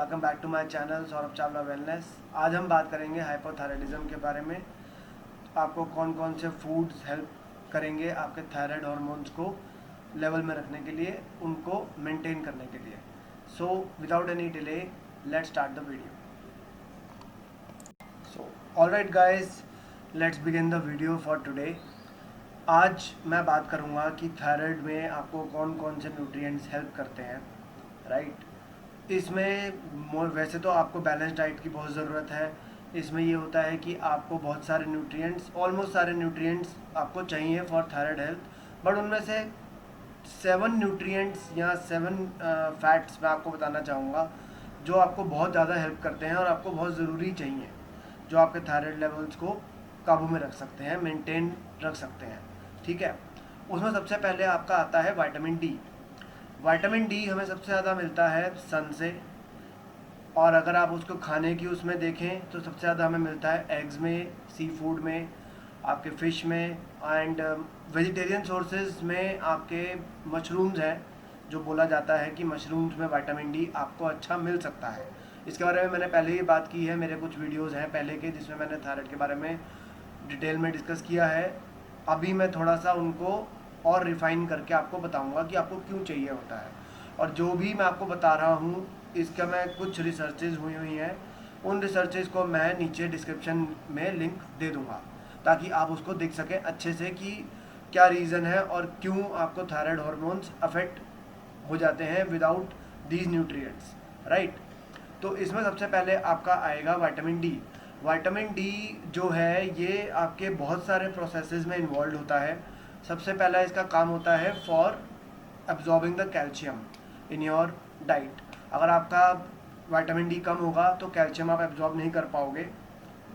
Welcome back to my channel Saurabh Chawla wellness. आज हम बात करेंगे हाइपोथायराइडिज्म के बारे में। आपको कौन कौन से फूड्स हेल्प करेंगे आपके थायराइड हार्मोन्स को लेवल में रखने के लिए, उनको मेंटेन करने के लिए। So without any delay let's start the video. So alright guys, let's begin the video for today. आज मैं बात करूँगा कि थायराइड में आपको कौन कौन से न्यूट्रिएंट्स हेल्प करते हैं, राइट। इसमें वैसे तो आपको बैलेंस डाइट की बहुत ज़रूरत है। इसमें ये होता है कि आपको बहुत सारे न्यूट्रिएंट्स, ऑलमोस्ट सारे न्यूट्रिएंट्स आपको चाहिए फॉर थायराइड हेल्थ, बट उनमें से 7 न्यूट्रिएंट्स या 7 फैक्ट्स मैं आपको बताना चाहूँगा जो आपको बहुत ज़्यादा हेल्प करते हैं और आपको बहुत ज़रूरी चाहिए, जो आपके थायराइड लेवल्स को काबू में रख सकते हैं, मेंटेन रख सकते हैं, ठीक है। उसमें सबसे पहले आपका आता है विटामिन डी। विटामिन डी हमें सबसे ज़्यादा मिलता है सन से, और अगर आप उसको खाने की उसमें देखें तो सबसे ज़्यादा हमें मिलता है एग्स में, सी फूड में, आपके फ़िश में, एंड वेजिटेरियन सोर्सेज में आपके मशरूम्स हैं, जो बोला जाता है कि मशरूम्स में विटामिन डी आपको अच्छा मिल सकता है। इसके बारे में मैंने पहले ही बात की है, मेरे कुछ वीडियोस हैं पहले के जिसमें मैंने थायराइड के बारे में डिटेल में डिस्कस किया है। अभी मैं थोड़ा सा उनको और रिफ़ाइन करके आपको बताऊंगा कि आपको क्यों चाहिए होता है। और जो भी मैं आपको बता रहा हूँ इसका मैं कुछ रिसर्चेज हुई हैं, उन रिसर्चेज को मैं नीचे डिस्क्रिप्शन में लिंक दे दूँगा ताकि आप उसको देख सकें अच्छे से कि क्या रीज़न है और क्यों आपको थायराइड हार्मोन्स अफेक्ट हो जाते हैं विदाउट दीज न्यूट्रिएंट्स, राइट। तो इसमें सबसे पहले आपका आएगा विटामिन डी। विटामिन डी जो है ये आपके बहुत सारे प्रोसेसेस में इन्वॉल्व होता है। सबसे पहला इसका काम होता है for absorbing the calcium in your diet. अगर आपका विटामिन डी कम होगा तो कैल्शियम आप एब्जॉर्ब नहीं कर पाओगे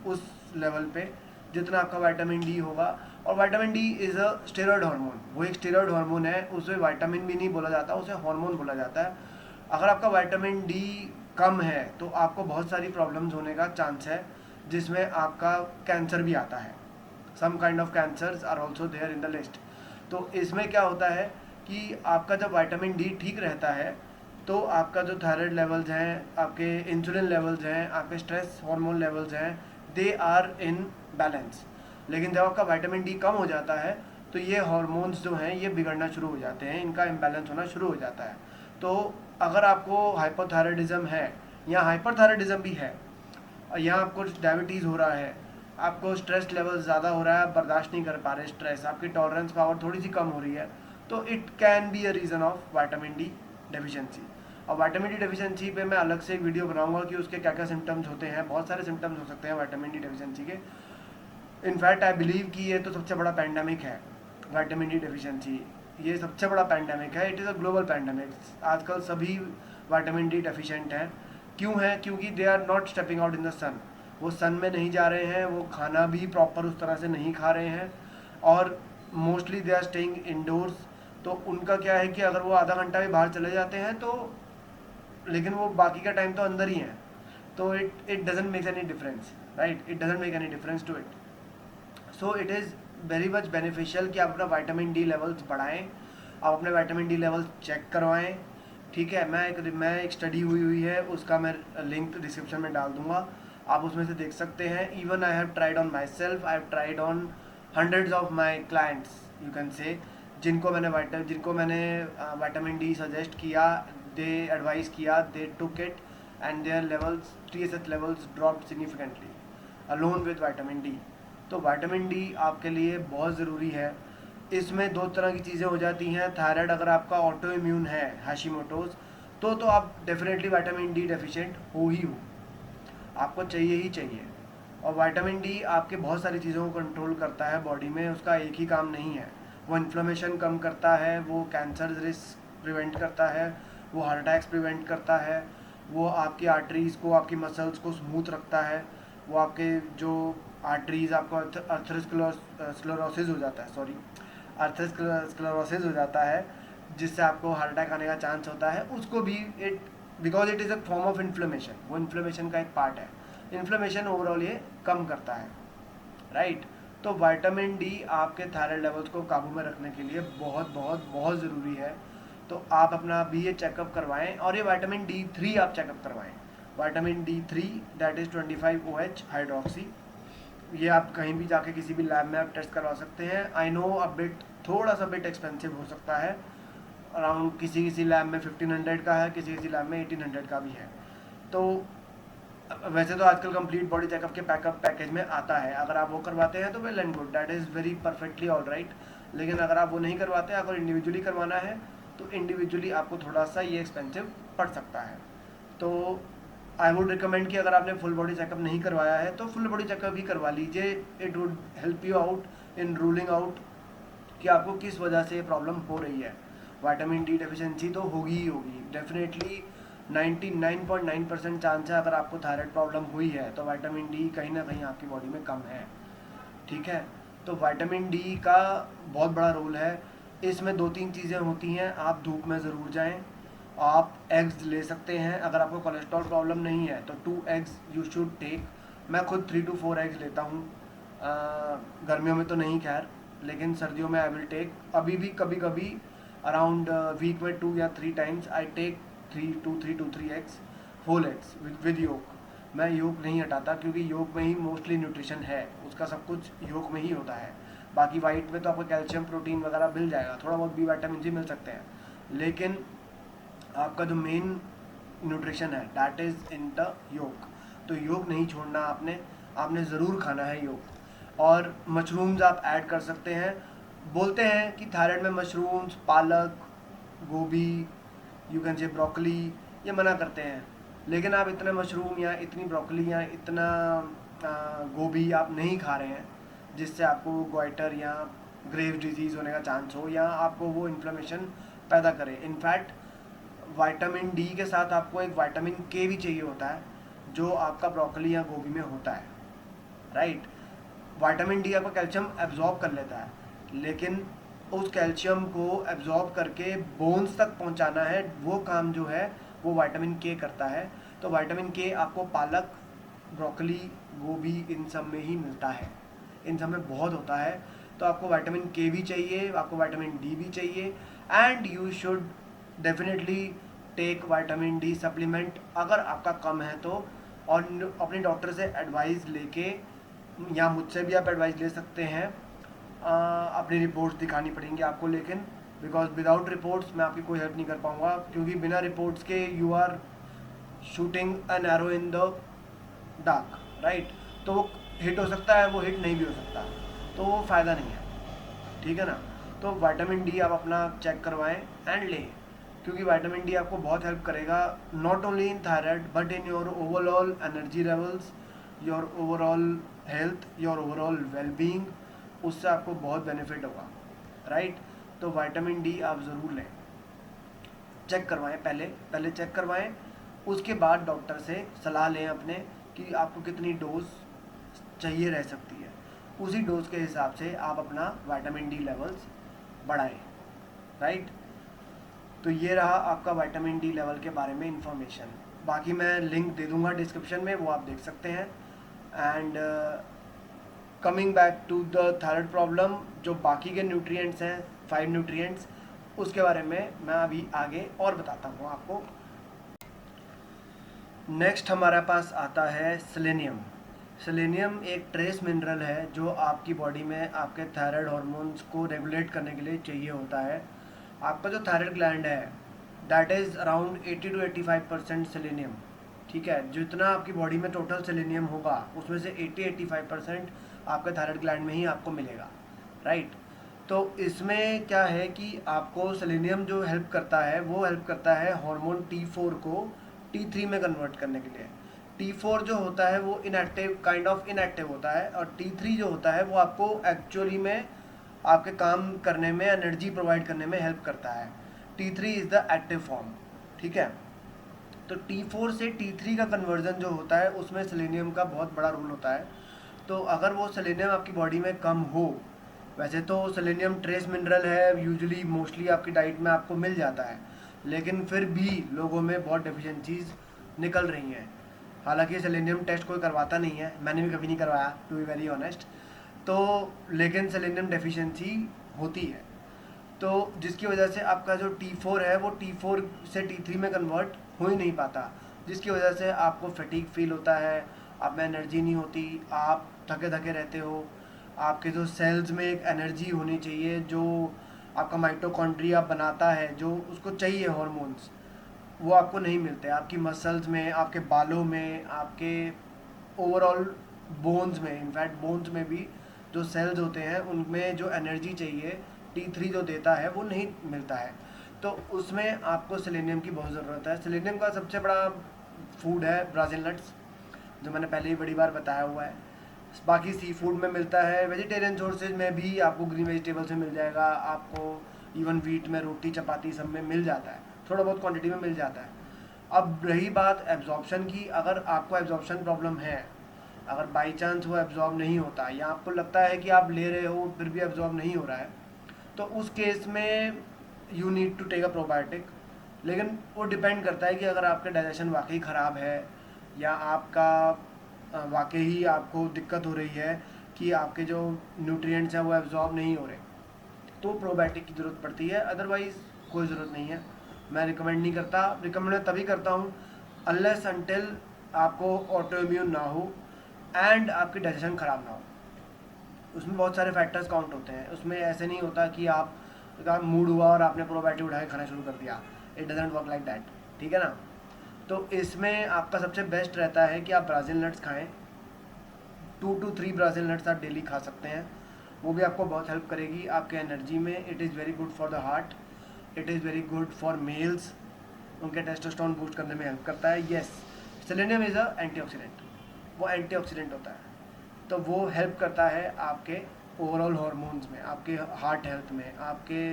उस लेवल पे जितना आपका विटामिन डी होगा। और vitamin D is a steroid hormone, वो एक स्टेरॉयड हार्मोन है, उसे विटामिन भी नहीं बोला जाता, उसे हार्मोन बोला जाता है। अगर आपका विटामिन डी कम है तो आपको बहुत सारी प्रॉब्लम्स होने का चांस है, जिसमें आपका कैंसर भी आता है। Some kind of cancers are also there in the list. तो इसमें क्या होता है कि आपका जब विटामिन डी ठीक रहता है तो आपका जो थायराइड लेवल्स हैं, आपके इंसुलिन लेवल्स हैं, आपके स्ट्रेस हार्मोन लेवल्स हैं, दे आर इन बैलेंस। लेकिन जब आपका विटामिन डी कम हो जाता है तो ये हार्मोन्स जो हैं ये बिगड़ना शुरू हो जाते हैं, इनका इम्बैलेंस होना शुरू हो जाता है। तो अगर आपको हाइपोथायराइडिज्म है या हाइपरथायराइडिज्म भी है, या आपको डायबिटीज़ हो रहा है, आपको स्ट्रेस लेवल ज़्यादा हो रहा है, आप बर्दाश्त नहीं कर पा रहे स्ट्रेस, आपकी टॉलरेंस पावर थोड़ी सी कम हो रही है, तो it can be a reason of vitamin D deficiency. और विटामिन डी डेफिशिएंसी पे मैं अलग से एक वीडियो बनाऊंगा कि उसके क्या क्या सिम्टम्स होते हैं। बहुत सारे सिम्टम्स हो सकते हैं विटामिन डी डेफिशिएंसी के। इनफैक्ट आई बिलीव कि ये तो सबसे बड़ा पैंडमिक है, विटामिन डी डेफिशिएंसी। ये सबसे बड़ा पैंडमिक है, it is a global pandemic. आजकल सभी विटामिन डी डेफिशिएंट हैं। क्यों है? क्योंकि they are not stepping out in the sun. वो सन में नहीं जा रहे हैं, वो खाना भी प्रॉपर उस तरह से नहीं खा रहे हैं, और mostly they are staying indoors. तो उनका क्या है कि अगर वो आधा घंटा भी बाहर चले जाते हैं तो, लेकिन वो बाकी का टाइम तो अंदर ही है, तो it doesn't make any difference, right. It doesn't make any difference to it. So it is very much beneficial कि आप अपना विटामिन डी लेवल्स बढ़ाएं, आप अपने विटामिन डी लेवल्स चेक करवाएं, ठीक है। मैं एक स्टडी हुई है, उसका मैं लिंक डिस्क्रिप्शन में डाल दूंगा, आप उसमें से देख सकते हैं। Even I have tried on my self, I have tried on hundreds of my clients, you can say, जिनको मैंने विटामिन डी सजेस्ट किया, दे एडवाइस किया, they took it and their levels, TSH levels dropped significantly along with vitamin D. तो vitamin D आपके लिए बहुत ज़रूरी है। इसमें दो तरह की चीज़ें हो जाती हैं। थायराइड अगर आपका ऑटो इम्यून है, हैशीमोटोज, तो आप डेफिनेटली विटामिन डी डेफिशिएंट हो ही हो, आपको चाहिए ही चाहिए। और विटामिन डी आपके बहुत सारी चीज़ों को कंट्रोल करता है बॉडी में, उसका एक ही काम नहीं है। वो इन्फ्लेमेशन कम करता है, वो कैंसर रिस्क प्रिवेंट करता है, वो हार्ट अटैक्स प्रिवेंट करता है, वो आपकी आर्टरीज़ को, आपकी मसल्स को स्मूथ रखता है, वो आपके जो आर्टरीज़, आपको अर्थरोस्क्लेरोसिस हो जाता है, सॉरी, अर्थरोस्क्लेरोसिस हो जाता है, जिससे आपको हार्ट अटैक आने का चांस होता है, उसको भी because it is a form of inflammation, वो इन्फ्लेमेशन का एक पार्ट है। इन्फ्लेमेशन ओवरऑल ये कम करता है, राइट। तो विटामिन डी आपके थायराइड लेवल्स को काबू में रखने के लिए बहुत बहुत बहुत ज़रूरी है। तो आप अपना भी ये चेकअप करवाएं, और ये विटामिन D3 आप चेकअप करवाएं। Vitamin D3 that is 25OH hydroxy. ये आप कहीं भी जाके किसी भी लैब में आप टेस्ट करवा सकते हैं। आई नो थोड़ा सा बिट एक्सपेंसिव हो सकता है, अराउंड किसी किसी लैब में 1500 का है, किसी किसी लैब में 1800 का भी है। तो वैसे तो आजकल कंप्लीट बॉडी चेकअप के पैकेज में आता है, अगर आप वो करवाते हैं तो well and good, that is very perfectly all right. लेकिन अगर आप वो नहीं करवाते, अगर इंडिविजुअली करवाना है तो इंडिविजुअली आपको थोड़ा सा ये एक्सपेंसिव पड़ सकता है। तो आई वुड रिकमेंड कि अगर आपने फुल बॉडी चेकअप नहीं करवाया है तो फुल बॉडी चेकअप ही करवा लीजिए। It would help you out in ruling out कि आपको किस वजह से ये प्रॉब्लम हो रही है। विटामिन डी डेफिशिएंसी तो होगी ही होगी, डेफिनेटली 99.9% चांस है अगर आपको थायराइड प्रॉब्लम हुई है तो विटामिन डी कहीं ना कहीं आपकी बॉडी में कम है। ठीक है, तो विटामिन डी का बहुत बड़ा रोल है। इसमें 2-3 चीज़ें होती हैं। आप धूप में ज़रूर जाएं, आप एग्स ले सकते हैं। अगर आपको कोलेस्ट्रॉल प्रॉब्लम नहीं है तो 2 एग्स यू शुड टेक। मैं खुद 3 to 4 एग्स लेता हूँ, गर्मियों में तो नहीं खैर, लेकिन सर्दियों में आई विल टेक। अभी भी कभी कभी अराउंड वीक में 2 या 3 times I take 3 to 3 eggs, whole eggs with yolk. मैं योग नहीं हटाता क्योंकि योग में ही मोस्टली न्यूट्रिशन है, उसका सब कुछ योग में ही होता है। बाकी वाइट में तो आपको कैल्शियम प्रोटीन वगैरह मिल जाएगा, थोड़ा बहुत बी विटामिन भी मिल सकते हैं, लेकिन आपका जो मेन न्यूट्रिशन है दैट इज़ इन द योग। तो योग नहीं छोड़ना आपने ज़रूर खाना है योग। और मशरूम्स आप ऐड कर सकते हैं। बोलते हैं कि थायराइड में मशरूम्स, पालक, गोभी, यू कैन से ब्रोकली, ये मना करते हैं। लेकिन आप इतने मशरूम या इतनी ब्रोकली या इतना गोभी आप नहीं खा रहे हैं जिससे आपको गोइटर या ग्रेव डिजीज़ होने का चांस हो या आपको वो इन्फ्लेमेशन पैदा करे। इनफैक्ट विटामिन डी के साथ आपको एक विटामिन के भी चाहिए होता है जो आपका ब्रोकली या गोभी में होता है, राइट। विटामिन डी आपका कैल्शियम एब्जॉर्ब कर लेता है, लेकिन उस कैल्शियम को एब्जॉर्ब करके बोन्स तक पहुंचाना है, वो काम जो है वो विटामिन के करता है। तो विटामिन के आपको पालक, ब्रोकली, गोभी इन सब में ही मिलता है, इन सब में बहुत होता है। तो आपको विटामिन के भी चाहिए, आपको विटामिन डी भी चाहिए, and you should definitely take vitamin D supplement अगर आपका कम है तो। और अपने डॉक्टर से एडवाइस लेके या मुझसे भी आप एडवाइस ले सकते हैं। अपनी रिपोर्ट्स दिखानी पड़ेंगी आपको, लेकिन बिकॉज विदाउट रिपोर्ट्स मैं आपकी कोई हेल्प नहीं कर पाऊँगा, क्योंकि बिना रिपोर्ट्स के you are shooting an arrow in the dark, right. तो वो हिट हो सकता है, वो हिट नहीं भी हो सकता, तो वो फ़ायदा नहीं है, ठीक है ना। तो विटामिन डी आप अपना चेक करवाएं एंड लें, क्योंकि विटामिन डी आपको बहुत हेल्प करेगा, not only in thyroid but in your overall energy levels, your overall health, your overall wellbeing. उससे आपको बहुत बेनिफिट होगा, राइट। तो विटामिन डी आप ज़रूर लें, चेक करवाएं, पहले चेक करवाएं, उसके बाद डॉक्टर से सलाह लें अपने कि आपको कितनी डोज चाहिए रह सकती है। उसी डोज के हिसाब से आप अपना विटामिन डी लेवल्स बढ़ाएं, राइट। तो ये रहा आपका विटामिन डी लेवल के बारे में इंफॉर्मेशन। बाकी मैं लिंक दे दूंगा डिस्क्रिप्शन में, वो आप देख सकते हैं। And coming back to the thyroid problem, जो बाकी के न्यूट्रिएंट्स हैं 5 न्यूट्रिएंट्स, उसके बारे में मैं अभी आगे और बताता हूँ आपको। नेक्स्ट हमारे पास आता है सेलेनियम। सेलेनियम एक ट्रेस मिनरल है जो आपकी बॉडी में आपके थायराइड हार्मोन्स को रेगुलेट करने के लिए चाहिए होता है। आपका जो थायराइड ग्लैंड है that is around 80 to 85% selenium, ठीक है। जितना आपकी बॉडी में टोटल सेलेनियम होगा उसमें से 80-85% आपके थायराइड ग्लैंड में ही आपको मिलेगा, राइट। तो इसमें क्या है कि आपको सेलेनियम जो हेल्प करता है वो हेल्प करता है हार्मोन T4 को T3 में कन्वर्ट करने के लिए। T4 जो होता है वो इनएक्टिव, काइंड ऑफ इनएक्टिव होता है, और T3 जो होता है वो आपको एक्चुअली में आपके काम करने में, एनर्जी प्रोवाइड करने में हेल्प करता है। T3 is the active form, ठीक है। तो T4 से T3 का कन्वर्जन जो होता है उसमें सेलेनियम का बहुत बड़ा रोल होता है। तो अगर वो सेलेनियम आपकी बॉडी में कम हो, वैसे तो सेलेनियम ट्रेस मिनरल है, यूजुअली मोस्टली आपकी डाइट में आपको मिल जाता है, लेकिन फिर भी लोगों में बहुत डेफिशिएंसीज निकल रही हैं। हालांकि सेलेनियम टेस्ट कोई करवाता नहीं है, मैंने भी कभी नहीं करवाया टू बी वेरी ऑनेस्ट। तो लेकिन सेलेनियम डेफिशिएंसी होती है, तो जिसकी वजह से आपका जो T4 है वो T4 से T3 में कन्वर्ट हो ही नहीं पाता। जिसकी वजह से आपको फटीग फील होता है, आप में एनर्जी नहीं होती, आप थके थके रहते हो। आपके जो सेल्स में एक एनर्जी होनी चाहिए, जो आपका माइटोकॉन्ड्रिया बनाता है, जो उसको चाहिए हॉर्मोन्स, वो आपको नहीं मिलते। आपकी मसल्स में, आपके बालों में, आपके ओवरऑल बोन्स में, इनफैक्ट बोन्स में भी जो सेल्स होते हैं उनमें जो एनर्जी चाहिए T3 जो देता है वो नहीं मिलता है। तो उसमें आपको सेलेनियम की बहुत ज़रूरत है। सेलेनियम का सबसे बड़ा फूड है ब्राज़िल नट्स, जो मैंने पहले ही बड़ी बार बताया हुआ है। बाकी सी फूड में मिलता है, वेजिटेरियन सोर्सेज में भी आपको ग्रीन वेजिटेबल से मिल जाएगा, आपको इवन वीट में, रोटी चपाती सब में मिल जाता है, थोड़ा बहुत क्वांटिटी में मिल जाता है। अब रही बात एब्जॉर्प्शन की, अगर आपको एब्जॉर्प्शन प्रॉब्लम है, अगर बाई चांस वो एब्जॉर्ब नहीं होता या आपको लगता है कि आप ले रहे हो फिर भी एब्जॉर्ब नहीं हो रहा है, तो उस केस में you need to take a probiotic. लेकिन वो डिपेंड करता है कि अगर आपका डाइजेशन वाकई ख़राब है या आपका वाकई ही आपको दिक्कत हो रही है कि आपके जो न्यूट्रिएंट्स हैं वो एब्जॉर्ब नहीं हो रहे, तो प्रोबायोटिक की ज़रूरत पड़ती है। अदरवाइज़ कोई ज़रूरत नहीं है। मैं रिकमेंड नहीं करता। रिकमेंड मैं तभी करता हूँ अनलेस अनटिल आपको ऑटो इम्यून ना हो एंड आपकी डाइजेशन ख़राब ना हो। उसमें बहुत सारे फैक्टर्स काउंट होते हैं। उसमें ऐसे नहीं होता कि आपका मूड हुआ और आपने प्रोबायोटिक उठा के खाना शुरू कर दिया। It doesn't work like that, ठीक है ना। तो इसमें आपका सबसे बेस्ट रहता है कि आप ब्राज़िल नट्स खाएं। 2 to 3 ब्राज़िल नट्स आप डेली खा सकते हैं, वो भी आपको बहुत हेल्प करेगी आपके एनर्जी में। It is very good for the heart, it is very good for mails, उनके टेस्टोस्टेरोन बूस्ट करने में हेल्प करता है। Yes, selenium is a antioxidant, वो एंटीऑक्सीडेंट होता है, तो वो हेल्प करता है आपके ओवरऑल हार्मोन्स में, आपके हार्ट हेल्थ में, आपके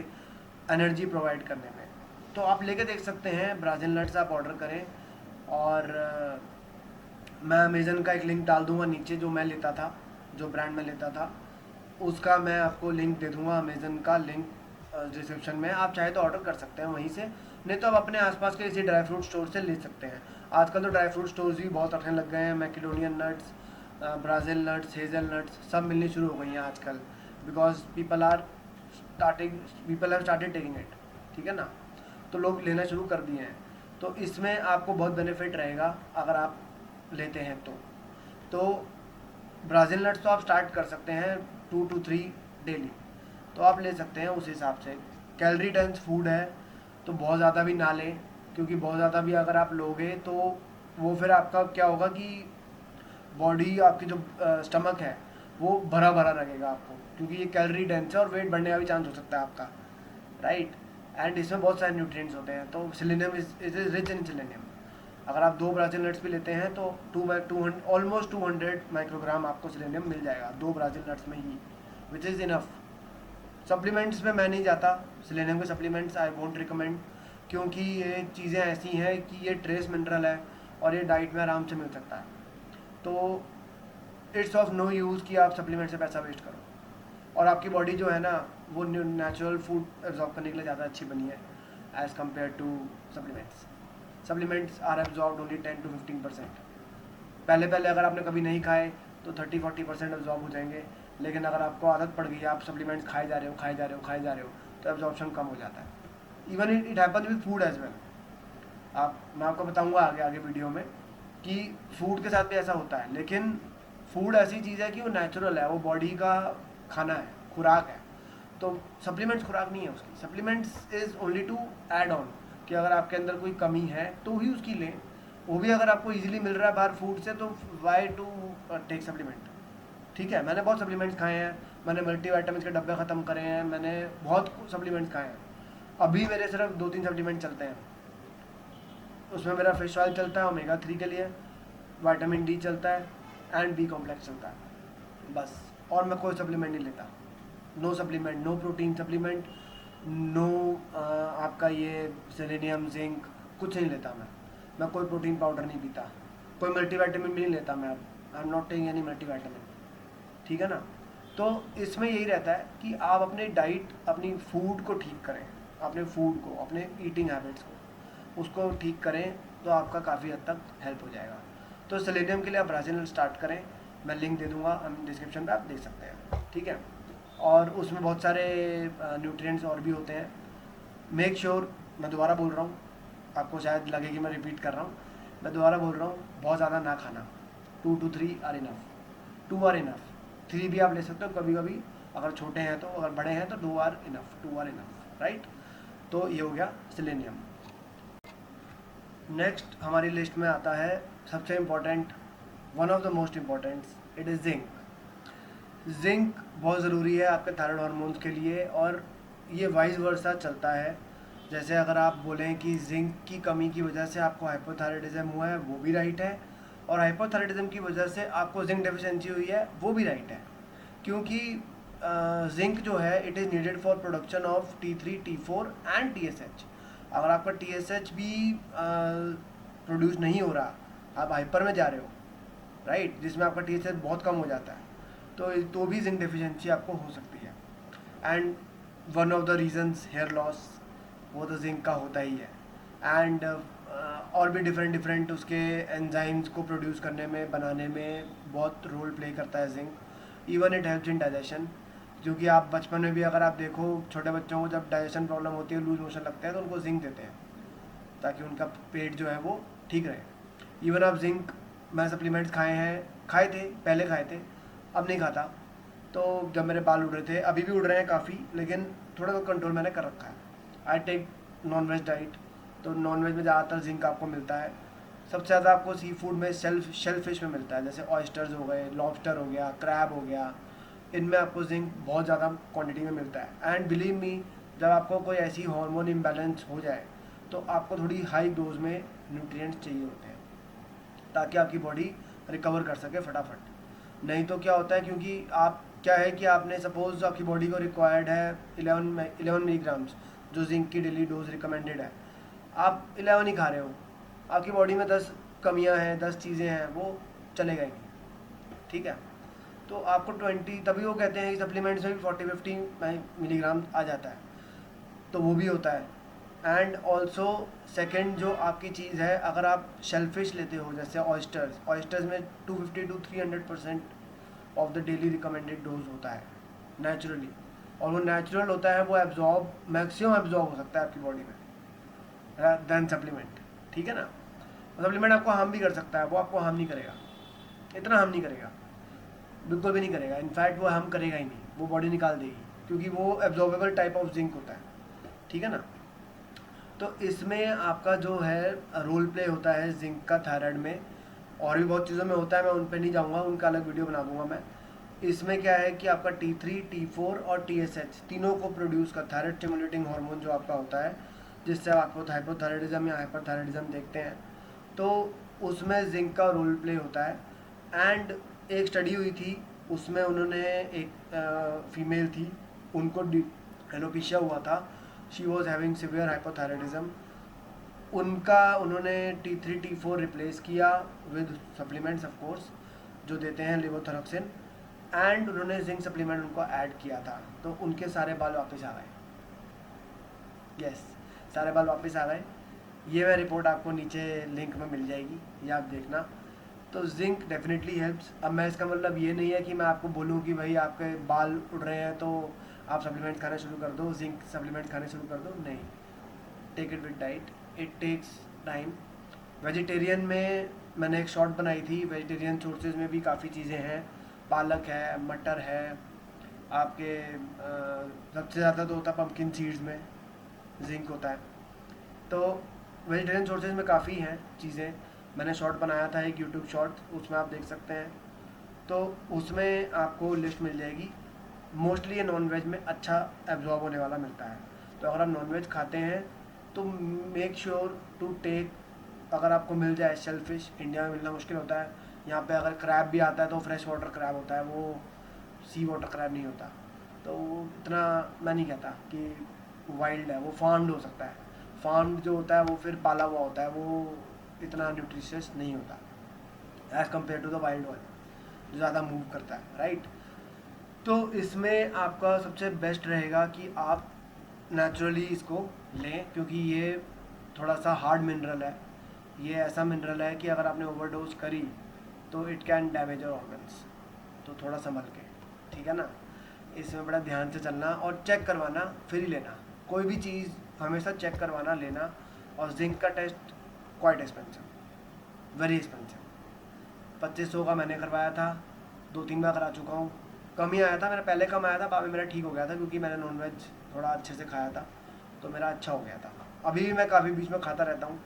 एनर्जी प्रोवाइड करने में। तो आप लेके देख सकते हैं, ब्राज़िल नट्स आप ऑर्डर करें। और मैं अमेज़न का एक लिंक डाल दूंगा नीचे, जो मैं लेता था, जो ब्रांड में लेता था उसका मैं आपको लिंक दे दूंगा, अमेज़न का लिंक डिस्क्रिप्शन में। आप चाहे तो ऑर्डर कर सकते हैं वहीं से, नहीं तो आप अपने आसपास के किसी ड्राई फ्रूट स्टोर से ले सकते हैं। आजकल तो ड्राई फ्रूट स्टोर्स भी बहुत रखने लग गए हैं। Macedonian nuts, Brazil nuts, hazel nuts सब मिलनी शुरू हो गई हैं आजकल, because people have started taking it, ठीक है ना। तो लोग लेना शुरू कर दिए हैं। तो इसमें आपको बहुत बेनिफिट रहेगा अगर आप लेते हैं तो ब्राज़िल नट्स तो आप स्टार्ट कर सकते हैं 2 to 3 डेली, तो आप ले सकते हैं उस हिसाब से। कैलोरी डेंस फूड है, तो बहुत ज़्यादा भी ना लें, क्योंकि बहुत ज़्यादा भी अगर आप लोगे तो वो फिर आपका क्या होगा कि बॉडी, आपकी जो स्टमक है वो भरा भरा लगेगा आपको, क्योंकि ये कैलोरी डेंस है और वेट बढ़ने का भी चांस हो सकता है आपका, राइट। एंड इसमें बहुत सारे न्यूट्रिएंट्स होते हैं, तो selenium is rich in selenium. अगर आप 2 ब्राज़िल नट्स भी लेते हैं तो ऑलमोस्ट 200 माइक्रोग्राम आपको सेलेनियम मिल जाएगा 2 ब्राज़िल नट्स में ही, विच इज़ इनफ। सप्लीमेंट्स में मैं नहीं जाता, सेलेनियम के सप्लीमेंट्स आई वोंट रिकमेंड, क्योंकि ये चीज़ें ऐसी हैं कि ये ट्रेस मिनरल है और ये डाइट में आराम से मिल सकता है। तो इट्स ऑफ नो यूज़ कि आप सप्लीमेंट से पैसा वेस्ट करो। और आपकी बॉडी जो है ना, वो नेचुरल फूड एब्जॉर्ब करने के लिए ज़्यादा अच्छी बनी है as compare to supplements. Supplements are absorb only 10 to 15%। पहले पहले अगर आपने कभी नहीं खाए तो 30-40% एब्जॉर्ब हो जाएंगे, लेकिन अगर आपको आदत पड़ गई, आप सप्लीमेंट्स खाए जा रहे हो तो एब्जॉर्प्शन कम हो जाता है। Even it happens with food as well. मैं आपको बताऊंगा आगे आगे वीडियो में कि फूड के साथ भी ऐसा होता है। लेकिन फूड ऐसी चीज़ है कि वो नेचुरल है, वो बॉडी का खाना है, खुराक है। तो सप्लीमेंट्स खुराक नहीं है उसकी। Supplements is only to add on, कि अगर आपके अंदर कोई कमी है तो ही उसकी लें। वो भी अगर आपको इजीली मिल रहा है बाहर फूड से, तो वाई टू टेक सप्लीमेंट, ठीक है। मैंने बहुत सप्लीमेंट्स खाए हैं, मैंने मल्टीविटामिन्स के डब्बे ख़त्म करे हैं, मैंने बहुत सप्लीमेंट्स खाए हैं। अभी मेरे सिर्फ 2-3 सप्लीमेंट चलते हैं। उसमें मेरा फिश ऑयल चलता है ओमेगा 3 के लिए, विटामिन डी चलता है एंड बी कॉम्प्लेक्स चलता है, बस। और मैं कोई सप्लीमेंट नहीं लेता। No supplement, no protein supplement, no आपका ये सेलेनियम, जिंक, कुछ नहीं लेता मैं कोई प्रोटीन पाउडर नहीं पीता, कोई मल्टीविटामिन भी नहीं लेता मैं। अब I am not taking any multivitamin, ठीक है ना। तो इसमें यही रहता है कि आप अपनी डाइट, अपनी फूड को ठीक करें, अपने फूड को, अपने ईटिंग हैबिट्स को, उसको ठीक करें, तो आपका काफ़ी हद तक हेल्प हो जाएगा। तो सेलेनियम के लिए आप ब्राज़िल स्टार्ट करें, मैं लिंक दे दूँगा डिस्क्रिप्शन पे, आप देख सकते हैं, ठीक है। और उसमें बहुत सारे न्यूट्रिएंट्स और भी होते हैं। मेक श्योर, मैं दोबारा बोल रहा हूँ, आपको शायद लगे कि मैं रिपीट कर रहा हूँ, मैं दोबारा बोल रहा हूँ, बहुत ज़्यादा ना खाना, 2 to 3 are enough, 2 are enough, 3 भी आप ले सकते हो कभी कभी, अगर छोटे हैं तो, अगर बड़े हैं तो 2 are enough, 2 are enough, right. तो ये हो गया सेलेनियम। नेक्स्ट हमारी लिस्ट में आता है सबसे important, one of the most important, it is zinc. Zinc बहुत ज़रूरी है आपके थायराइड हार्मोन्स के लिए, और ये वाइस वर्सा चलता है। जैसे अगर आप बोलें कि जिंक की कमी की वजह से आपको हाइपोथायराइडिज्म हुआ है, वो भी राइट है, और हाइपोथायराइडिज्म की वजह से आपको जिंक डेफिशिएंसी हुई है, वो भी राइट है। क्योंकि जिंक जो है it is needed for production of T3, T4 and TSH। अगर आपका TSH भी प्रोड्यूस नहीं हो रहा, आप हाइपर में जा रहे हो, राइट, जिसमें आपका TSH बहुत कम हो जाता है, तो भी जिंक डेफिशिएंसी आपको हो सकती है। And one of the reasons hair loss, वो तो जिंक का होता ही है। एंड और भी डिफरेंट उसके एंजाइम्स को प्रोड्यूस करने में, बनाने में बहुत रोल प्ले करता है zinc. Even it helps in digestion, क्योंकि आप बचपन में भी अगर आप देखो, छोटे बच्चों को जब डाइजेशन प्रॉब्लम होती है, लूज मोशन लगता है, तो उनको जिंक देते हैं ताकि उनका पेट जो है वो ठीक रहे। इवन आप जिंक, मैं सप्लीमेंट्स खाए थे, पहले खाए थे, अब नहीं खाता। तो जब मेरे बाल उड़ रहे थे, अभी भी उड़ रहे हैं काफ़ी, लेकिन थोड़ा बहुत कंट्रोल मैंने कर रखा है। I take non veg diet, तो नॉन वेज में ज़्यादातर जिंक आपको मिलता है। सबसे ज़्यादा आपको सी फूड में शेल फिश में मिलता है, जैसे ऑयस्टर्स हो गए, लॉबस्टर हो गया, क्रैब हो गया, इनमें आपको जिंक बहुत ज़्यादा क्वांटिटी में मिलता है। एंड बिलीव मी, जब आपको कोई ऐसी हार्मोन इम्बैलेंस हो जाए, तो आपको थोड़ी हाई डोज में न्यूट्रिएंट्स चाहिए होते हैं, ताकि आपकी बॉडी रिकवर कर सके फटाफट। नहीं तो क्या होता है, क्योंकि आप क्या है कि आपने सपोज आपकी बॉडी को रिक्वायर्ड है 11 मिलीग्राम्स, जो जिंक की डेली डोज रिकमेंडेड है, आप 11 ही खा रहे हो, आपकी बॉडी में 10 कमियां हैं, 10 चीज़ें हैं, वो चलेगा ही नहीं, ठीक है। तो आपको 20, तभी वो कहते हैं कि सप्लीमेंट्स में भी 40-50 मिलीग्राम आ जाता है, तो वो भी होता है। एंड ऑल्सो सेकेंड जो आपकी चीज़ है, अगर आप शेलफिश लेते हो, जैसे ऑयस्टर्स में 250 to 300% of the daily recommended dose होता है नेचुरली, और वो नेचुरल होता है, वो एब्जॉर्ब मैक्सिमम एब्जॉर्ब हो सकता है आपकी बॉडी में देन सप्लीमेंट, ठीक है ना। सप्लीमेंट आपको हार्म भी कर सकता है, वो आपको हार्म नहीं करेगा, इतना हार्म नहीं करेगा, बिल्कुल भी नहीं करेगा। इनफैक्ट वो हार्म करेगा ही नहीं, वो बॉडी निकाल देगी, क्योंकि वो एब्जॉर्बेबल टाइप ऑफ जिंक होता है, ठीक है ना। तो इसमें आपका जो है रोल प्ले होता है जिंक का थायराइड में, और भी बहुत चीज़ों में होता है, मैं उन पर नहीं जाऊँगा, उनका अलग वीडियो बना दूंगा मैं। इसमें क्या है कि आपका T3, T4 और TSH तीनों को प्रोड्यूस कर, थायराइड स्टिमुलेटिंग हार्मोन जो आपका होता है, जिससे आपको हाइपोथायराइडिज्म या हाइपरथायराइडिज्म देखते हैं, तो उसमें जिंक का रोल प्ले होता है। एंड एक स्टडी हुई थी, उसमें उन्होंने एक फीमेल थी, उनको एलोपेशिया हुआ था, she was having severe hypothyroidism, उनका उन्होंने T3, T4 रिप्लेस किया विद सप्लीमेंट्स ऑफ कोर्स, जो देते हैं लेवोथेरोक्सिन, एंड उन्होंने जिंक सप्लीमेंट उनको ऐड किया था, तो उनके सारे बाल वापस आ गए। यस, सारे बाल वापस आ गए। ये वह रिपोर्ट आपको नीचे लिंक में मिल जाएगी, ये आप देखना। तो जिंक डेफिनेटली हेल्प्स। अब मैं इसका मतलब ये नहीं है कि मैं आपको बोलूँ कि भाई आपके बाल उड़ रहे हैं तो आप सप्लीमेंट खाना शुरू कर दो, जिंक सप्लीमेंट खाने शुरू कर दो, नहीं। Take it with diet, it takes time. Vegetarian में मैंने एक शॉर्ट बनाई थी, वेजिटेरियन सोर्सेज में भी काफ़ी चीज़ें हैं, पालक है, मटर है, आपके सबसे ज़्यादा तो होता है पम्पकिन सीड्स में जिंक होता है। तो वेजिटेरियन सोर्सेज में काफ़ी हैं चीज़ें, मैंने शॉर्ट बनाया था एक यूट्यूब शॉर्ट, उसमें आप देख सकते हैं, तो उसमें आपको लिस्ट मिल जाएगी। मोस्टली ये नॉन वेज में अच्छा एब्जॉर्ब होने वाला मिलता है, तो अगर आप नॉन वेज खाते हैं तो मेक श्योर टू टेक, अगर आपको मिल जाए शेलफिश, इंडिया में मिलना मुश्किल होता है, यहाँ पे अगर क्रैब भी आता है तो फ्रेश वाटर क्रैब होता है, वो सी वाटर क्रैब नहीं होता, तो इतना मैं नहीं कहता कि वाइल्ड है, वो फार्म्ड हो सकता है। फार्म्ड जो होता है वो फिर पाला हुआ होता है, वो इतना न्यूट्रिशियस नहीं होता as compare to the wild one, जो ज़्यादा मूव करता है, राइट। तो इसमें आपका सबसे बेस्ट रहेगा कि आप नेचुरली इसको लें, क्योंकि ये थोड़ा सा हार्ड मिनरल है, ये ऐसा मिनरल है कि अगर आपने ओवरडोज करी तो it can damage your organs, तो थोड़ा संभल के, ठीक है ना। इसमें बड़ा ध्यान से चलना और चेक करवाना, फिर ही लेना। कोई भी चीज़ हमेशा चेक करवाना, लेना। और जिंक का test quite expensive, very expensive. 2500 का मैंने करवाया था, 2-3 बार करा चुका हूँ। कम ही आया था मेरा, पहले कम आया था, बाद में मेरा ठीक हो गया था क्योंकि मैंने नॉनवेज थोड़ा अच्छे से खाया था, तो मेरा अच्छा हो गया था। अभी भी मैं काफ़ी बीच में खाता रहता हूँ,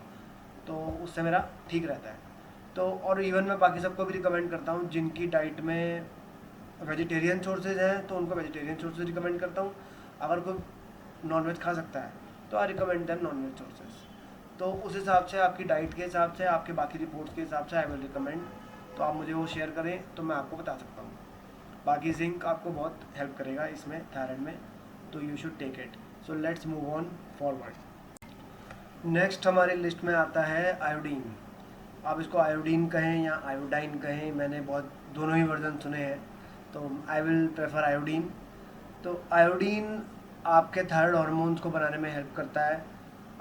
तो उससे मेरा ठीक रहता है। तो और इवन मैं बाकी सबको भी रिकमेंड करता हूँ जिनकी डाइट में वेजिटेरियन सोर्सेज हैं, तो उनको वेजिटेरियन सोर्सेज रिकमेंड करता हूँ। अगर कोई नॉनवेज खा सकता है तो I recommend them non veg sources. तो उस हिसाब से, आपकी डाइट के हिसाब से, आपके बाकी रिपोर्ट्स के हिसाब से आई विल रिकमेंड। तो आप मुझे वो शेयर करें तो मैं आपको बता सकता हूँ। बाकी जिंक आपको बहुत हेल्प करेगा इसमें, थायराइड में, तो you should take it. So let's move on forward. Next हमारी लिस्ट में आता है आयोडीन। आप इसको आयोडीन कहें या आयोडाइन कहें, मैंने बहुत दोनों ही वर्जन सुने हैं, तो आई विल प्रेफर आयोडीन। तो आयोडीन आपके थायराइड हार्मोन्स को बनाने में हेल्प करता है।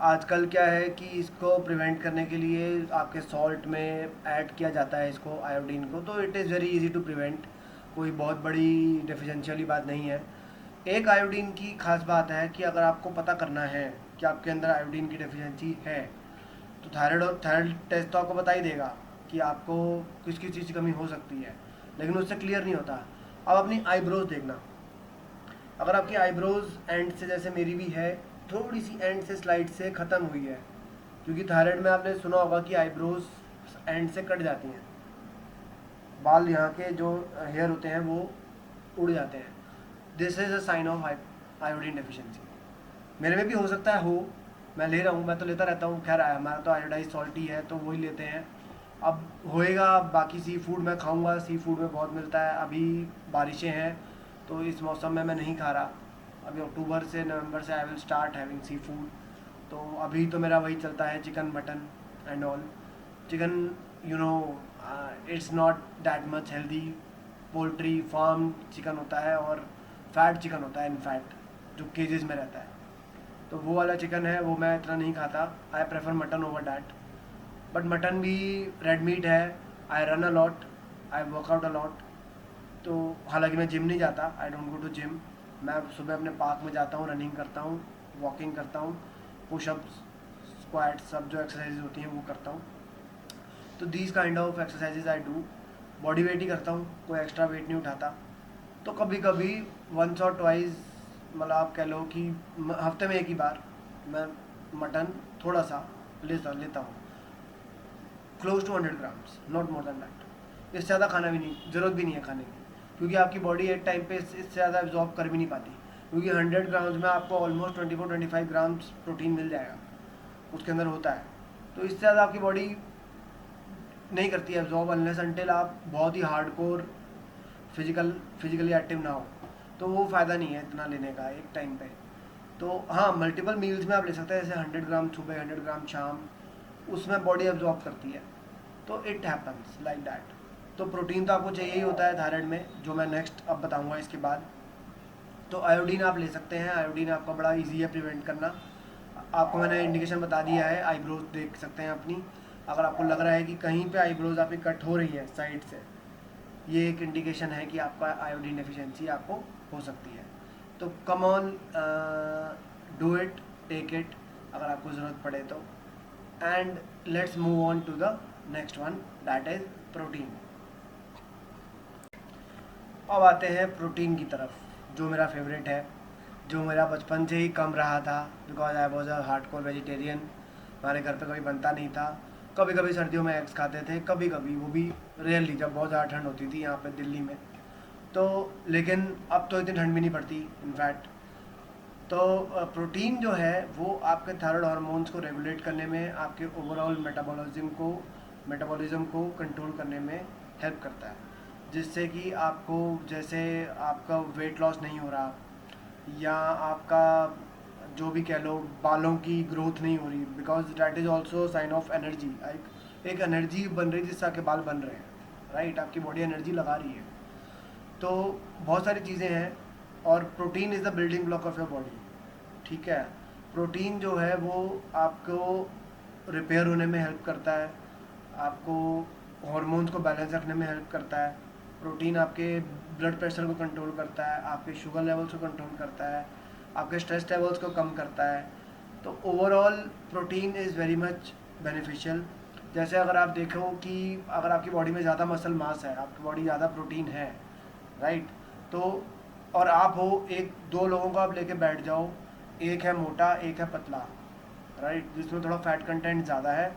आजकल क्या है कि इसको प्रिवेंट करने के लिए आपके सॉल्ट में ऐड किया जाता है इसको, आयोडीन को, तो it is very easy to prevent. कोई बहुत बड़ी डेफिशिएंसी वाली बात नहीं है। एक आयोडीन की खास बात है कि अगर आपको पता करना है कि आपके अंदर आयोडीन की डेफिशिएंसी है, तो थायराइड टेस्ट तो आपको बता ही देगा कि आपको किस किस चीज़ की कमी हो सकती है, लेकिन उससे क्लियर नहीं होता। अब अपनी आईब्रोज देखना, अगर आपकी आईब्रोज एंड से, जैसे मेरी भी है, थोड़ी सी एंड से स्लाइड से ख़त्म हुई है, क्योंकि थायराइड में आपने सुना होगा कि आईब्रोज एंड से कट जाती हैं, बाल यहाँ के जो हेयर होते हैं वो उड़ जाते हैं। This is a sign of iodine deficiency. मेरे में भी हो सकता है, हो, मैं ले रहा हूँ, मैं तो लेता रहता हूँ। खैर हमारा तो आयोडाइज सॉल्ट ही है, तो वही लेते हैं। अब होएगा, बाकी सी फूड मैं खाऊंगा, सी फूड में बहुत मिलता है। अभी बारिशें हैं तो इस मौसम में मैं नहीं खा रहा। अभी अक्टूबर से नवंबर से I will start having sea food. तो अभी तो मेरा वही चलता है, chicken, mutton and all. Chicken, you know, it's not that much healthy. Poultry farm chicken होता है और फैट चिकन होता है, इन फैट, जो केजेस में रहता है, तो वो वाला चिकन है, वो मैं इतना नहीं खाता। I prefer mutton over that. But mutton भी रेड मीट है। I run a lot, I work out a lot. तो हालांकि मैं जिम नहीं जाता, I don't go to gym. मैं सुबह अपने पार्क में जाता हूँ, रनिंग करता हूँ, वॉकिंग करता हूँ, पुशअप्स, स्क्वाट्स, सब जो एक्सरसाइज होती हैं वो करता हूँ। तो these kind of exercises I do. Body weight ही करता हूँ, कोई एक्स्ट्रा वेट नहीं उठाता। तो कभी कभी वंस और ट्वाइस, मतलब आप कह लो कि हफ्ते में एक ही बार मैं मटन थोड़ा सा लेता हूँ, close to 100 grams, not more than that. इससे ज़्यादा खाना भी नहीं, ज़रूरत भी नहीं है खाने की, क्योंकि आपकी बॉडी एक टाइम पे इससे ज़्यादा एब्जॉर्ब कर भी नहीं पाती। क्योंकि 100 ग्राम्स में आपको ऑलमोस्ट 24-25 ग्राम्स प्रोटीन मिल जाएगा, उसके अंदर होता है। तो इससे ज़्यादा आपकी बॉडी नहीं करती है एब्जॉर्ब, अनलेस अनटिल आप बहुत ही हार्डकोर फिजिकली एक्टिव ना हो, तो वो फ़ायदा नहीं है इतना लेने का एक टाइम पे। तो हाँ, मल्टीपल मील्स में आप ले सकते हैं, जैसे 100 ग्राम सुबह, 100 ग्राम शाम, उसमें बॉडी एब्जॉर्ब करती है। तो इट हैपन्स लाइक दैट। तो प्रोटीन तो आपको चाहिए ही होता है थायराइड में, जो मैं नेक्स्ट अब बताऊंगा इसके बाद। तो आयोडीन आप ले सकते हैं, आयोडीन आपका बड़ा इजी है प्रिवेंट करना। आपको मैंने इंडिकेशन बता दिया है, आईब्रोज देख सकते हैं अपनी। अगर आपको लग रहा है कि कहीं पे आईब्रोज आपकी कट हो रही है साइड से, ये एक इंडिकेशन है कि आपका आयोडीन डेफिशिएंसी आपको हो सकती है। तो come on, do it, take it, अगर आपको ज़रूरत पड़े तो। And let's move on to the next one, that is protein. अब आते हैं प्रोटीन की तरफ, जो मेरा फेवरेट है, जो मेरा बचपन से ही कम रहा था, because I was a hardcore vegetarian. हमारे घर पे कभी बनता नहीं था। कभी कभी सर्दियों में एग्स खाते थे, कभी कभी, वो भी रेयरली, जब बहुत ज़्यादा ठंड होती थी यहाँ पे दिल्ली में। तो लेकिन अब तो इतनी ठंड भी नहीं पड़ती इनफैक्ट। तो प्रोटीन जो है वो आपके थायराइड हार्मोन्स को रेगुलेट करने में, आपके ओवरऑल मेटाबॉलिज्म को कंट्रोल करने में हेल्प करता है, जिससे कि आपको, जैसे आपका वेट लॉस नहीं हो रहा, या आपका जो भी कह लो, बालों की ग्रोथ नहीं हो रही, because that is also sign of energy. एक एनर्जी बन रही है जिससे आपके बाल बन रहे हैं, राइट, आपकी बॉडी एनर्जी लगा रही है। तो बहुत सारी चीज़ें हैं, और protein is the building block of your body, ठीक है। प्रोटीन जो है वो आपको रिपेयर होने में हेल्प करता है, आपको हार्मोन्स को बैलेंस रखने में हेल्प करता है। प्रोटीन आपके ब्लड प्रेशर को कंट्रोल करता है, आपके शुगर लेवल्स को कंट्रोल करता है, आपके स्ट्रेस लेवल्स को कम करता है। तो overall protein is very much beneficial. जैसे अगर आप देखो कि अगर आपकी बॉडी में ज़्यादा मसल मास है, आपकी बॉडी ज़्यादा प्रोटीन है, राइट, तो और आप हो एक दो लोगों को आप लेके बैठ जाओ, एक है मोटा एक है पतला, राइट, जिसमें थोड़ा फैट कंटेंट ज़्यादा है,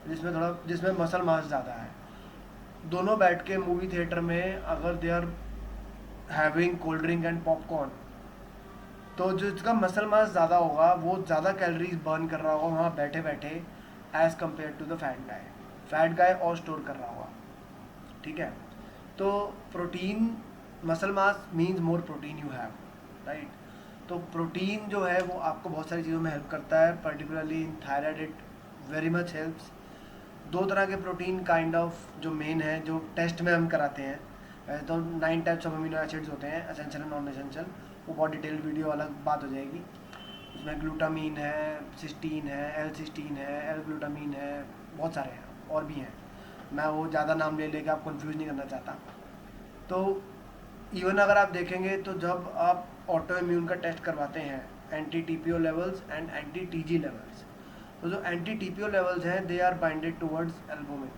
जिसमें मसल मास ज़्यादा है, दोनों बैठ के मूवी थिएटर में अगर they are having cold drink and popcorn, तो जो जिसका मसल मास ज़्यादा होगा वो ज़्यादा कैलोरीज बर्न कर रहा होगा वहाँ बैठे बैठे, as compare to the fat guy और स्टोर कर रहा होगा, ठीक है। तो protein, muscle mass means more protein you have, right. तो प्रोटीन जो है वो आपको बहुत सारी चीज़ों में हेल्प करता है, particularly in thyroid it very much helps. दो तरह के प्रोटीन काइंड ऑफ जो मेन है, जो टेस्ट में हम कराते हैं, वैसे तो 9 टाइप्स ऑफ अमीनो एसिड्स होते हैं, एसेंशियल एंड नॉन एसेंशियल, वो बहुत डिटेल वीडियो अलग बात हो जाएगी। उसमें ग्लूटामीन है, सिस्टीन है, एल सिस्टीन है, एल ग्लूटामीन है, बहुत सारे हैं और भी हैं, मैं वो ज़्यादा नाम ले लेके आप कंफ्यूज नहीं करना चाहता। तो इवन अगर आप देखेंगे तो जब आप ऑटो इम्यून का टेस्ट करवाते हैं, anti TPO levels and anti TG levels, तो जो एंटी टीपीओ लेवल्स हैं they are binded towards albumin,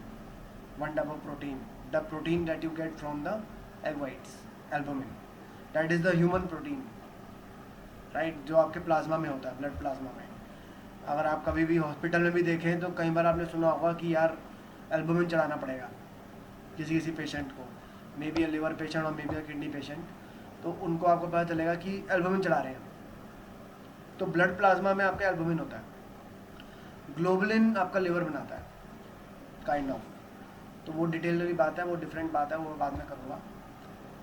one type of protein, the protein that you get from the egg whites, albumin, that is the human protein, right, जो आपके plasma में होता है, blood plasma में। अगर आप कभी भी हॉस्पिटल में भी देखें तो कई बार आपने सुना होगा कि यार एल्बुमिन चढ़ाना पड़ेगा किसी किसी पेशेंट को, maybe a liver patient और maybe a kidney patient, तो उनको आपको पता चलेगा कि एल्बुमिन चढ़ा रहे हैं। तो ब्लड प्लाज्मा में आपका एल्बुमिन होता है, ग्लोबुलिन आपका लिवर बनाता है काइंड ऑफ, तो वो डिटेल वाली बात है, वो डिफरेंट बात है, वो बाद में करूँगा।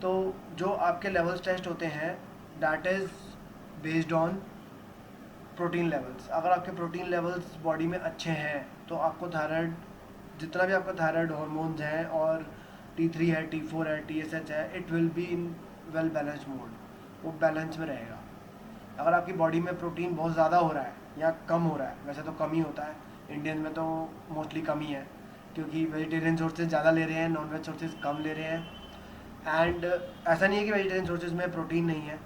तो जो आपके लेवल्स टेस्ट होते हैं that is based on protein levels. अगर आपके प्रोटीन लेवल्स बॉडी में अच्छे हैं तो आपको थायराइड, जितना भी आपका थायराइड हार्मोन्स हैं और T3 है, T4 है, TSH है, it will be in well balanced mode, वो बैलेंस में रहेगा। अगर आपकी बॉडी में प्रोटीन बहुत ज़्यादा हो रहा है या कम हो रहा है, वैसे तो कम ही होता है, इंडियन में तो मोस्टली कम ही है, क्योंकि वेजिटेरियन सोर्सेज ज़्यादा ले रहे हैं, नॉन वेज सोर्सेज कम ले रहे हैं। एंड ऐसा नहीं है कि वेजिटेरियन सोर्सेज में प्रोटीन नहीं है,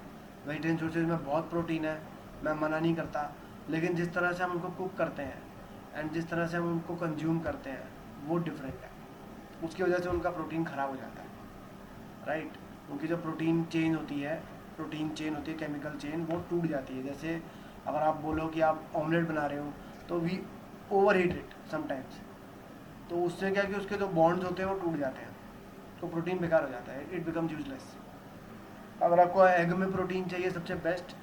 वेजिटेरियन सोर्सेज में बहुत प्रोटीन है, मैं मना नहीं करता, लेकिन जिस तरह से हम उनको कुक करते हैं एंड जिस तरह से हम उनको कंज्यूम करते हैं वो डिफरेंट है, उसकी वजह से उनका प्रोटीन ख़राब हो जाता है, राइट। उनकी जो प्रोटीन चेन होती है, केमिकल चेन, वो टूट जाती है। जैसे अगर आप बोलो कि आप ऑमलेट बना रहे हो तो we overheat it sometimes, तो उससे क्या कि उसके जो बॉन्ड्स होते हैं वो टूट जाते हैं, तो प्रोटीन बेकार हो जाता है, इट बिकम्स यूजलेस। अगर आपको एग में प्रोटीन चाहिए सबसे बेस्ट,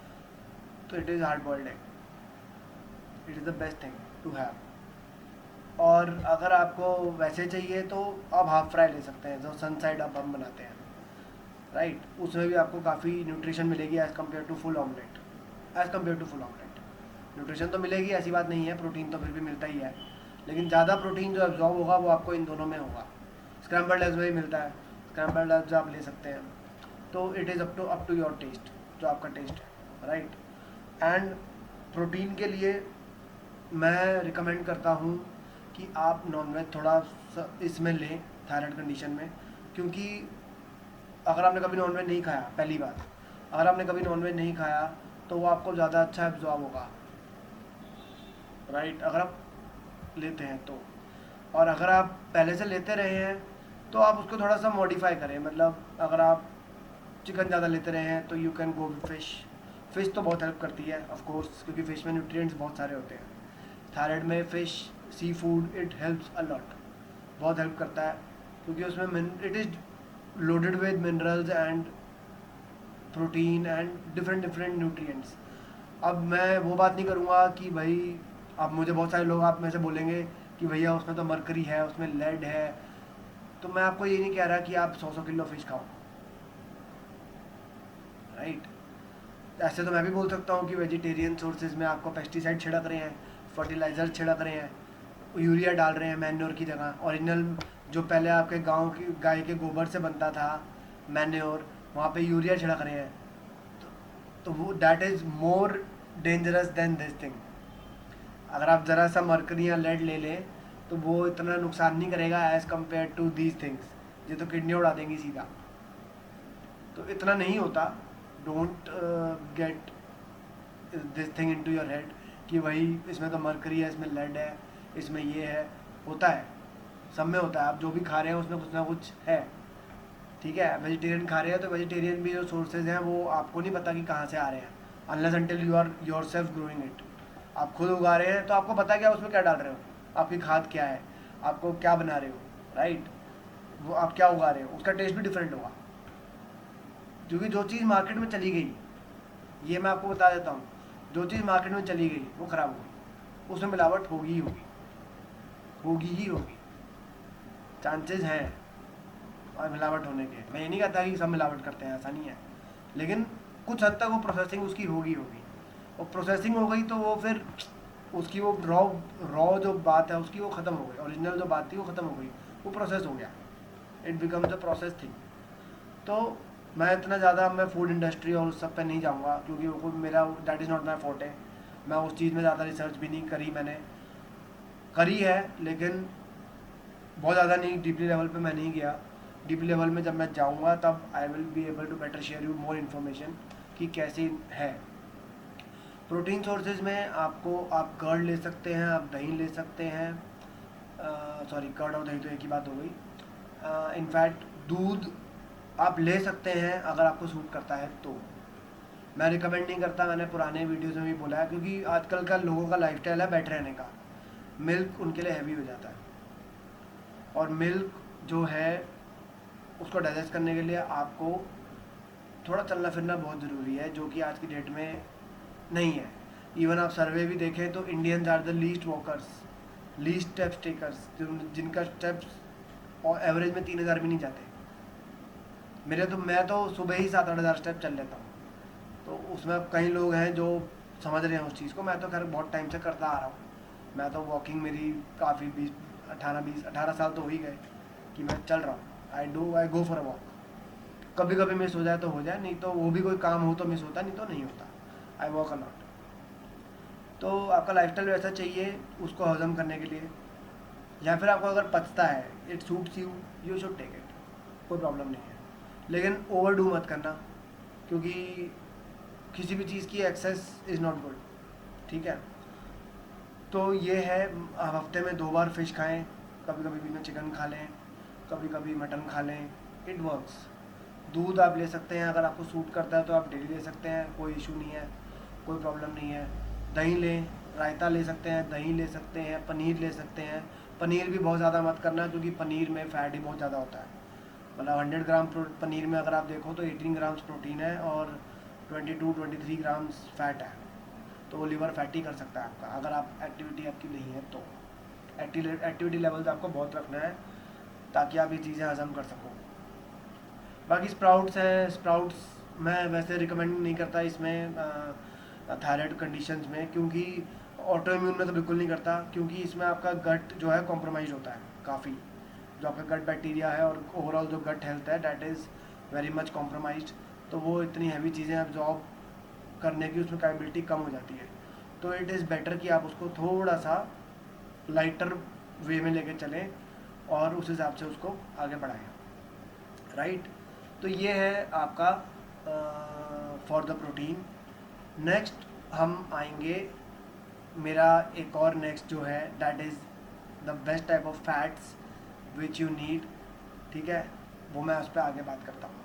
तो it is hard boiled egg, it is the best thing to have. और अगर आपको वैसे चाहिए तो आप हाफ फ्राई ले सकते हैं, जो सनसाइड अप हम बनाते हैं, राइट, उसमें भी आपको काफ़ी न्यूट्रिशन मिलेगी as compare to full omelette, nutrition तो मिलेगी, ऐसी बात नहीं है, प्रोटीन तो फिर भी मिलता ही है, लेकिन ज़्यादा प्रोटीन जो एब्जॉर्ब होगा वो आपको इन दोनों में होगा। स्क्रैम्बल्ड एग्स में भी मिलता है, स्क्रैम्बल्ड एग्स आप ले सकते हैं, तो it is up to your taste, जो आपका टेस्ट है, राइट। एंड प्रोटीन के लिए मैं रिकमेंड करता हूँ कि आप नॉनवेज थोड़ा इसमें लें थायराइड कंडीशन में, क्योंकि अगर आपने कभी नॉनवेज नहीं खाया, पहली बात, अगर आपने कभी नॉनवेज नहीं खाया तो वो आपको ज़्यादा अच्छा एब्जॉर्ब होगा, राइट, अगर आप लेते हैं तो। और अगर आप पहले से लेते रहे हैं तो आप उसको थोड़ा सा मॉडिफाई करें, मतलब अगर आप चिकन ज़्यादा लेते रहे हैं तो you can go with fish तो बहुत हेल्प करती है ऑफ कोर्स, क्योंकि फ़िश में न्यूट्रिएंट्स बहुत सारे होते हैं। थायराइड में fish, sea food, it helps a lot, बहुत हेल्प करता है, क्योंकि उसमें it is loaded with minerals and protein and different nutrients. अब मैं वो बात नहीं करूँगा कि भाई, अब मुझे बहुत सारे लोग आप में से बोलेंगे कि भैया उसमें तो मरकरी है, उसमें लेड है, तो मैं आपको ये नहीं कह रहा कि आप 100 किलो फिश खाओ, राइट। ऐसे तो मैं भी बोल सकता हूँ कि वेजिटेरियन सोर्सेज में आपको पेस्टिसाइड छिड़क रहे हैं, फर्टिलाइज़र छिड़क रहे हैं, यूरिया डाल रहे हैं मैन्योर की जगह, ओरिजिनल जो पहले आपके गांव की गाय के गोबर से बनता था मैन्योर, वहाँ पे यूरिया छिड़क रहे हैं, तो वो that is more dangerous than this thing. अगर आप ज़रा सा मरकरी या लेड ले लें तो वो इतना नुकसान नहीं करेगा as compare to these things, ये तो किडनी उड़ा देंगी सीधा, तो इतना नहीं होता। Don't get this thing into your head कि भाई इसमें तो मरकरी है, इसमें लेड है, इसमें ये है, होता है, सब में होता है, आप जो भी खा रहे हैं उसमें कुछ ना कुछ है, ठीक है। वेजिटेरियन खा रहे हैं तो वेजिटेरियन भी जो सोर्सेज हैं वो आपको नहीं पता कि कहाँ से आ रहे हैं, unless until you are yourself growing it. आप खुद उगा रहे हैं तो आपको पता है कि आप उसमें क्या डाल रहे हो, आपकी खाद क्या है, आपको क्या बना रहे हो, राइट। वो आप क्या उगा रहे हो उसका टेस्ट भी डिफरेंट होगा, क्योंकि जो चीज़ मार्केट में चली गई, ये मैं आपको बता देता हूँ, जो चीज़ मार्केट में चली गई वो ख़राब होगी, उसमें मिलावट होगी ही होगी, होगी ही होगी, चांसेस हैं और मिलावट होने के। मैं ये नहीं कहता कि सब मिलावट करते हैं, ऐसा नहीं है, लेकिन कुछ हद तक वो प्रोसेसिंग उसकी होगी होगी, और प्रोसेसिंग हो गई तो वो फिर उसकी वो रॉ रॉ जो बात है उसकी वो ख़त्म हो गई, ओरिजिनल जो बात थी वो ख़त्म हो गई, वो प्रोसेस हो गया, it becomes a process thing. तो मैं इतना ज़्यादा मैं फूड इंडस्ट्री और उस सब पे नहीं जाऊँगा, क्योंकि वो मेरा that is not my forte. मैं उस चीज़ में ज़्यादा रिसर्च भी नहीं करी, मैंने करी है लेकिन बहुत ज़्यादा नहीं, डीपली लेवल पे मैं नहीं गया। डीप लेवल में जब मैं जाऊँगा तब I will be able to better share you more information कि कैसे है। प्रोटीन सोर्सेज में आपको आप कर्ड ले सकते हैं, आप दही ले सकते हैं, सॉरी कर्ड और दही तो एक ही बात हो गई। इनफैक्ट दूध आप ले सकते हैं अगर आपको सूट करता है तो। मैं रिकमेंड नहीं करता, मैंने पुराने वीडियोज़ में भी बोला है, क्योंकि आजकल का लोगों का लाइफस्टाइल है बैठे रहने का, मिल्क उनके लिए हैवी हो जाता है, और मिल्क जो है उसको डाइजेस्ट करने के लिए आपको थोड़ा चलना फिरना बहुत ज़रूरी है, जो कि आज की डेट में नहीं है। इवन आप सर्वे भी देखें तो Indians are the least walkers, least steps takers, जिनका स्टेप्स और एवरेज में 3,000 भी नहीं जाते। मैं तो सुबह ही 7-8 हज़ार स्टेप चल लेता हूँ, तो उसमें कई लोग हैं जो समझ रहे हैं उस चीज़ को। मैं तो खैर बहुत टाइम से करता आ रहा हूँ, मैं तो वॉकिंग मेरी काफ़ी 18 साल तो हो ही गए कि मैं चल रहा हूँ। आई गो फॉर अ वॉक। कभी कभी मिस हो जाए तो हो जाए, नहीं तो वो भी कोई काम हो तो मिस होता, नहीं तो नहीं होता। I walk a lot. तो आपका लाइफस्टाइल वैसा चाहिए उसको हजम करने के लिए, या फिर आपको अगर पचता है, it suits you, you should take it, कोई प्रॉब्लम नहीं है। लेकिन ओवर डू मत करना, क्योंकि किसी भी चीज़ की एक्सेस इज़ नॉट गुड, ठीक है। तो ये है, आप हफ्ते में 2 बार फिश खाएं, कभी कभी बीच में चिकन खा लें, कभी कभी मटन खा लें, इट वर्क्स। दूध आप ले सकते हैं, अगर आपको सूट करता है तो आप डेली ले सकते हैं, कोई इशू नहीं है, कोई प्रॉब्लम नहीं है। दही लें, रायता ले सकते हैं, दही ले सकते हैं, पनीर ले सकते हैं। पनीर भी बहुत ज़्यादा मत करना, क्योंकि पनीर में फ़ैट ही बहुत ज़्यादा होता है। मतलब 100 ग्राम पनीर में अगर आप देखो तो 18 ग्राम्स प्रोटीन है और 22-23 ग्राम्स फ़ैट है, तो वो लिवर फैटी कर सकता है आपका, अगर आप एक्टिविटी आपकी नहीं है तो। एक्टिविटी लेवल्स आपको बहुत रखना है ताकि आप ये चीज़ें हजम कर सको। बाकी स्प्राउट्स हैं, स्प्राउट्स मैं वैसे रिकमेंड नहीं करता इसमें थायराइड कंडीशंस में, क्योंकि ऑटो इम्यून में तो बिल्कुल नहीं करता, क्योंकि इसमें आपका गट जो है कॉम्प्रोमाइज़ होता है काफ़ी, जो आपका गट बैक्टीरिया है और ओवरऑल जो गट हेल्थ है that is very much compromised. तो वो इतनी हैवी चीज़ें अब्जॉर्ब करने की उसमें कैपेबिलिटी कम हो जाती है। तो इट इज़ बेटर कि आप उसको थोड़ा सा लाइटर वे में लेके चलें और उस हिसाब से उसको आगे बढ़ाएं, राइट। तो ये है आपका फॉर द प्रोटीन। नेक्स्ट हम आएंगे, मेरा एक और नेक्स्ट जो है that is the best type of fats which you need, ठीक है, वो मैं उस पर आगे बात करता हूँ।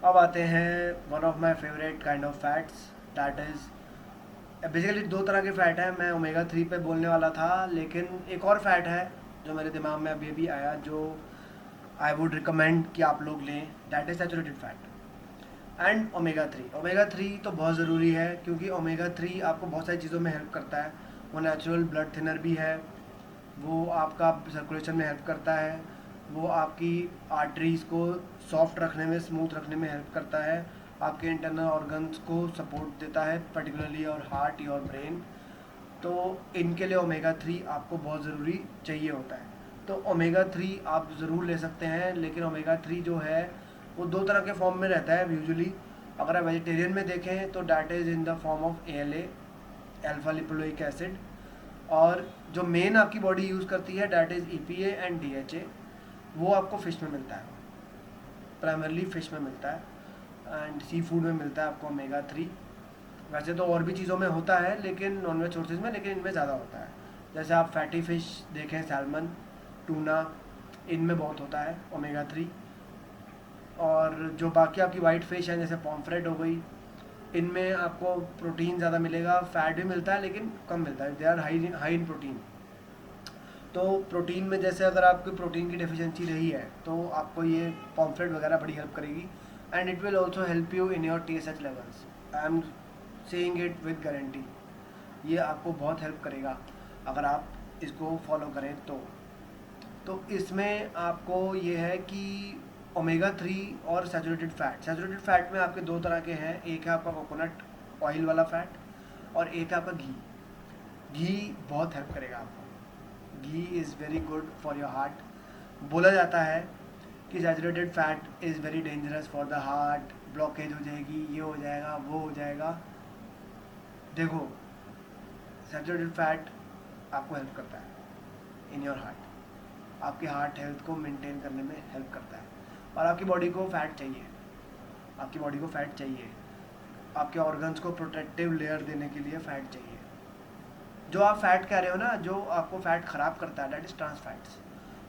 अब आते हैं one of my favourite kind of fats, that is basically 2 तरह के फ़ैट हैं। मैं ओमेगा 3 पे बोलने वाला था, लेकिन एक और फैट है जो मेरे दिमाग में अभी अभी आया, जो आई वुड रिकमेंड कि आप लोग लें, that is saturated fat and omega 3। Omega 3 तो बहुत ज़रूरी है, क्योंकि ओमेगा 3 आपको बहुत सारी चीज़ों में हेल्प करता है। वो नेचुरल ब्लड थिनर भी है, वो आपका सर्कुलेशन में हेल्प करता है, वो आपकी आर्टरीज़ को सॉफ्ट रखने में, स्मूथ रखने में हेल्प करता है, आपके इंटरनल ऑर्गन्स को सपोर्ट देता है, पर्टिकुलरली और हार्ट और ब्रेन। तो इनके लिए ओमेगा 3 आपको बहुत ज़रूरी चाहिए होता है। तो ओमेगा 3 आप ज़रूर ले सकते हैं, लेकिन ओमेगा 3 जो है वो 2 तरह के फॉर्म में रहता है यूजुअली। अगर आप वेजिटेरियन में देखें तो that is in the form of ALA, alpha lipoic acid, और जो मेन आपकी बॉडी यूज़ करती है that is EPA and DHA, वो आपको फ़िश में मिलता है, प्राइमरली फ़िश में मिलता है एंड सी फूड में मिलता है आपको ओमेगा 3। वैसे तो और भी चीज़ों में होता है, लेकिन नॉनवेज सोर्सेज में, लेकिन इनमें ज़्यादा होता है। जैसे आप फैटी फ़िश देखें, सैल्मन, टूना, इनमें बहुत होता है ओमेगा 3। और जो बाकी आपकी वाइट फिश हैं जैसे पॉम्फ्रेट हो गई, इनमें आपको प्रोटीन ज़्यादा मिलेगा, फैट भी मिलता है लेकिन कम मिलता है, they are high in protein. तो प्रोटीन में जैसे अगर आपकी प्रोटीन की डेफिशिएंसी रही है तो आपको ये पॉम्फ्रेट वगैरह बड़ी हेल्प करेगी। And it will also help you in your TSH levels, I am saying it with guarantee. ये आपको बहुत हेल्प करेगा अगर आप इसको फॉलो करें तो इसमें आपको ये है कि ओमेगा 3 और सैचुरेटेड फैट में आपके दो तरह के हैं, एक है आपका कोकोनट ऑयल वाला फैट और एक है आपका घी। घी बहुत हेल्प करेगा आपको, ghee is very good for your heart. बोला जाता है कि saturated fat is very dangerous for the heart, blockage हो जाएगी, ये हो जाएगा, वो हो जाएगा। देखो, सैचुरेटेड फैट आपको हेल्प करता है इन योर हार्ट, आपके हार्ट हेल्थ को मेंटेन करने में हेल्प करता है। और आपकी बॉडी को फैट चाहिए, आपकी बॉडी को फैट चाहिए, आपके ऑर्गन्स को प्रोटेक्टिव लेयर देने के लिए फैट चाहिए। जो आप फैट कह रहे हो ना, जो आपको फैट ख़राब करता है, दैट इज़ ट्रांस फैट्स।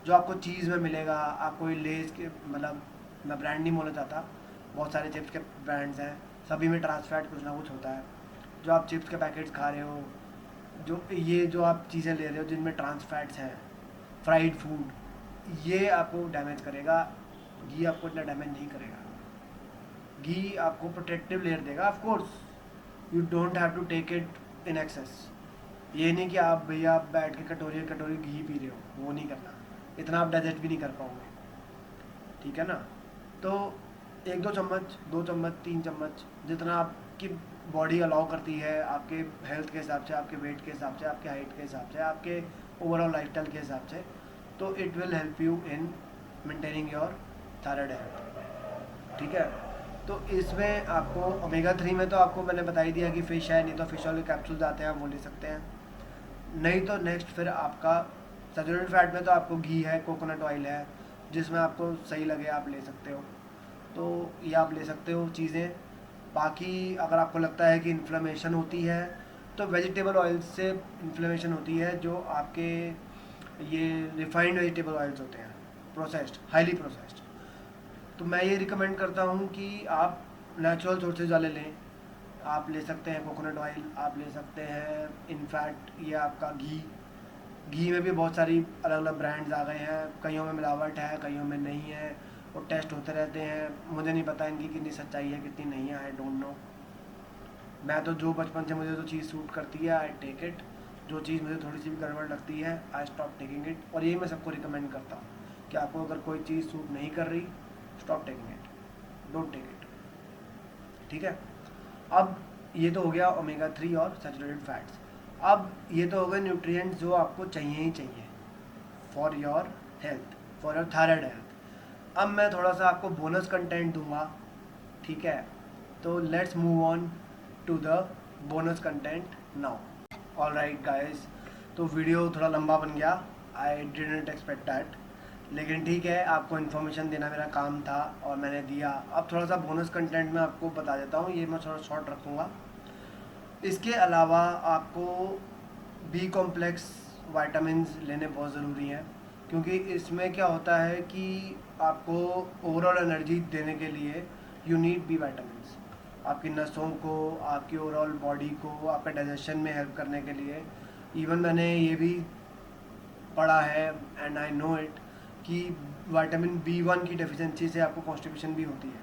जो आपको चीज़ में मिलेगा, आपको ये लेस के, मतलब मैं ब्रांड नहीं बोलना चाहता, बहुत सारे चिप्स के ब्रांड्स हैं, सभी में ट्रांस फैट कुछ ना कुछ होता है। जो आप चिप्स के पैकेट्स खा रहे हो, जो आप चीज़ें ले रहे हो जिनमें ट्रांस फैट्स हैं, फ्राइड फूड, ये आपको डैमेज करेगा। घी आपको इतना डैमेज नहीं करेगा, घी आपको प्रोटेक्टिव लेयर देगा। Of course you don't have to take it in excess. ये नहीं कि आप भैया आप बैठ के कटोरी कटोरी घी पी रहे हो, वो नहीं करना, इतना आप डाइजेस्ट भी नहीं कर पाओगे, ठीक है ना। तो 1-2 चम्मच, 2 चम्मच, 3 चम्मच, जितना आपकी बॉडी अलाउ करती है, आपके हेल्थ के हिसाब से, आपके वेट के हिसाब से, आपके हाइट के हिसाब से, आपके ओवरऑल लाइफस्टाइल के हिसाब से, तो it will help you in maintaining your thyroid health, ठीक है। तो इसमें आपको ओमेगा 3 में तो आपको मैंने बता ही दिया कि फ़िश है, नहीं तो फ़िश ऑयल के कैप्सूल्स आते हैं, वो ले सकते हैं। नहीं तो नेक्स्ट फिर आपका सैचुरेटेड फैट में तो आपको घी है, कोकोनट ऑयल है, जिसमें आपको सही लगे आप ले सकते हो, तो ये आप ले सकते हो चीज़ें। बाकी अगर आपको लगता है कि इन्फ्लेमेशन होती है तो वेजिटेबल ऑयल से इन्फ्लेमेशन होती है, जो आपके ये रिफाइंड वेजिटेबल ऑयल्स होते हैं, प्रोसेस्ड, हाईली प्रोसेस्ड। तो मैं ये रिकमेंड करता हूँ कि आप नेचुरल सोर्सेज वाले लें। आप ले सकते हैं कोकोनट ऑयल, आप ले सकते हैं इनफैक्ट ये आपका घी में भी बहुत सारी अलग अलग ब्रांड्स आ गए हैं, कईयों में मिलावट है, कईयों में नहीं है, वो टेस्ट होते रहते हैं। मुझे नहीं पता इनकी कितनी सच्चाई है, कितनी नहीं है, आई डोंट नो। मैं तो जो बचपन से मुझे जो चीज़ सूट करती है आई टेक इट, जो चीज़ मुझे थोड़ी सी भी गड़बड़ लगती है आई स्टॉप टेकिंग इट। और यही मैं सबको रिकमेंड करता हूँ कि आपको अगर कोई चीज़ सूट नहीं कर रही, stop taking it, don't take it, ठीक है। अब ये तो हो गया ओमेगा 3 और सैचुरेटेड फैट्स। अब ये तो हो गए न्यूट्रिएंट्स जो आपको चाहिए ही चाहिए for your health, for your thyroid health. अब मैं थोड़ा सा आपको बोनस कंटेंट दूंगा, ठीक है। तो let's move on to the bonus content now. All right guys, तो वीडियो थोड़ा लंबा बन गया, आई डिडंट एक्सपेक्ट दैट, लेकिन ठीक है, आपको इन्फॉर्मेशन देना मेरा काम था और मैंने दिया। अब थोड़ा सा बोनस कंटेंट मैं आपको बता देता हूँ, ये मैं थोड़ा शॉर्ट रखूँगा। इसके अलावा आपको बी कॉम्प्लेक्स वाइटामिन लेने बहुत ज़रूरी हैं, क्योंकि इसमें क्या होता है कि आपको ओवरऑल एनर्जी देने के लिए यू नीड बी वाइटामिन, आपकी नसों को, आपकी ओवरऑल बॉडी को, आपके डाइजेशन में हेल्प करने के लिए। इवन मैंने ये भी पढ़ा है एंड आई नो इट कि विटामिन B1 की डेफिशिएंसी से आपको कॉन्स्टिपेशन भी होती है।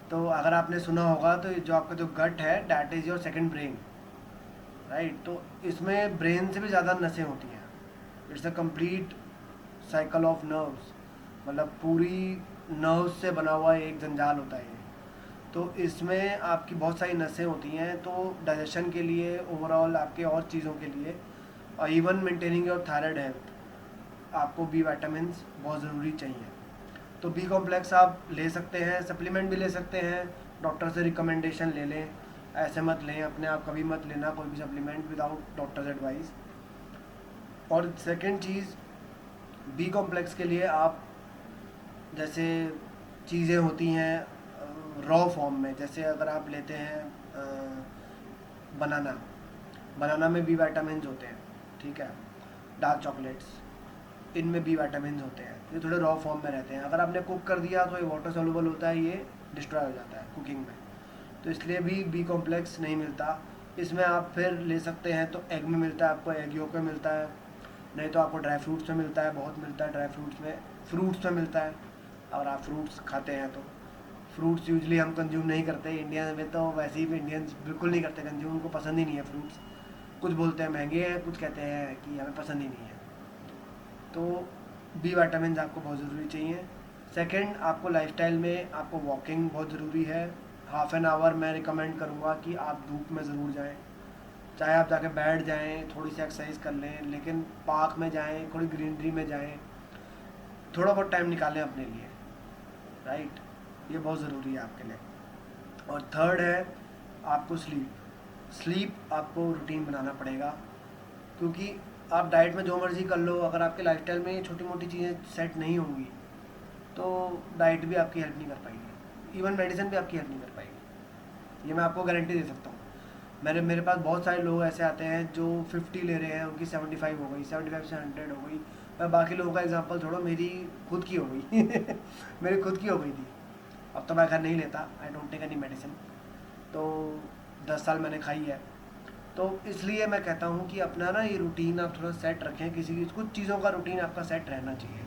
तो अगर आपने सुना होगा तो जो आपका जो गट है that is your second brain, right. तो इसमें ब्रेन से भी ज़्यादा नसें होती हैं, it's a complete cycle of nerves, मतलब पूरी नर्व्स से बना हुआ एक जंजाल होता है ये। तो इसमें आपकी बहुत सारी नसें होती हैं, तो डाइजेशन के लिए, ओवरऑल आपके और चीज़ों के लिए, और even maintaining your thyroid health, आपको बी विटामिन्स बहुत ज़रूरी चाहिए। तो बी कॉम्प्लेक्स आप ले सकते हैं, सप्लीमेंट भी ले सकते हैं, डॉक्टर से रिकमेंडेशन ले लें, ऐसे मत लें, अपने आप कभी मत लेना कोई भी सप्लीमेंट विदाउट डॉक्टर्स एडवाइस। और सेकंड चीज़, बी कॉम्प्लेक्स के लिए आप जैसे चीज़ें होती हैं रॉ फॉर्म में, जैसे अगर आप लेते हैं बनाना में बी विटामिन्स होते हैं, ठीक है, डार्क चॉकलेट्स, इनमें बी विटामिन होते हैं, ये थोड़े रॉ फॉर्म में रहते हैं। अगर आपने कुक कर दिया तो ये वाटर सॉल्युबल होता है, ये डिस्ट्रॉय हो जाता है कुकिंग में, तो इसलिए भी बी कॉम्प्लेक्स नहीं मिलता। इसमें आप फिर ले सकते हैं तो एग में मिलता है, आपको एग योक में मिलता है, नहीं तो आपको ड्राई फ्रूट्स में मिलता है, बहुत मिलता है ड्राई फ्रूट्स में, फ्रूट्स में मिलता है। अगर आप फ्रूट्स खाते हैं तो फ्रूट्स यूजली हम कंज्यूम नहीं करते इंडिया में, तो वैसे ही भी इंडियंस बिल्कुल नहीं करते कंज्यूम, उनको पसंद ही नहीं है फ्रूट्स। कुछ बोलते हैं महंगे हैं, कुछ कहते हैं कि हमें पसंद ही नहीं है। तो बी विटामिन आपको बहुत ज़रूरी चाहिए। सेकंड, आपको लाइफस्टाइल में आपको वॉकिंग बहुत ज़रूरी है। हाफ एन आवर मैं रिकमेंड करूँगा कि आप धूप में ज़रूर जाएं, चाहे आप जाके बैठ जाएं, थोड़ी सी एक्सरसाइज कर लें, लेकिन पार्क में जाएं, थोड़ी ग्रीनरी में जाएं, थोड़ा बहुत टाइम निकालें अपने लिए, राइट। ये बहुत ज़रूरी है आपके लिए। और थर्ड है आपको स्लीप आपको रूटीन बनाना पड़ेगा, क्योंकि आप डाइट में जो मर्ज़ी कर लो, अगर आपके लाइफस्टाइल में ये छोटी मोटी चीज़ें सेट नहीं होंगी तो डाइट भी आपकी हेल्प नहीं कर पाएगी, इवन मेडिसिन भी आपकी हेल्प नहीं कर पाएगी। ये मैं आपको गारंटी दे सकता हूँ। मेरे पास बहुत सारे लोग ऐसे आते हैं जो 50 ले रहे हैं, उनकी 75 हो गई, 75 से 100 हो गई। मैं बाकी लोगों का एग्जांपल छोड़ो, मेरी खुद की हो गई मेरी खुद की हो गई थी। अब तो मैं घर नहीं लेता, I don't take any medicine, तो 10 साल मैंने खाई है। तो इसलिए मैं कहता हूँ कि अपना ना ये रूटीन आप थोड़ा सेट रखें, कुछ चीज़ों का रूटीन आपका सेट रहना चाहिए।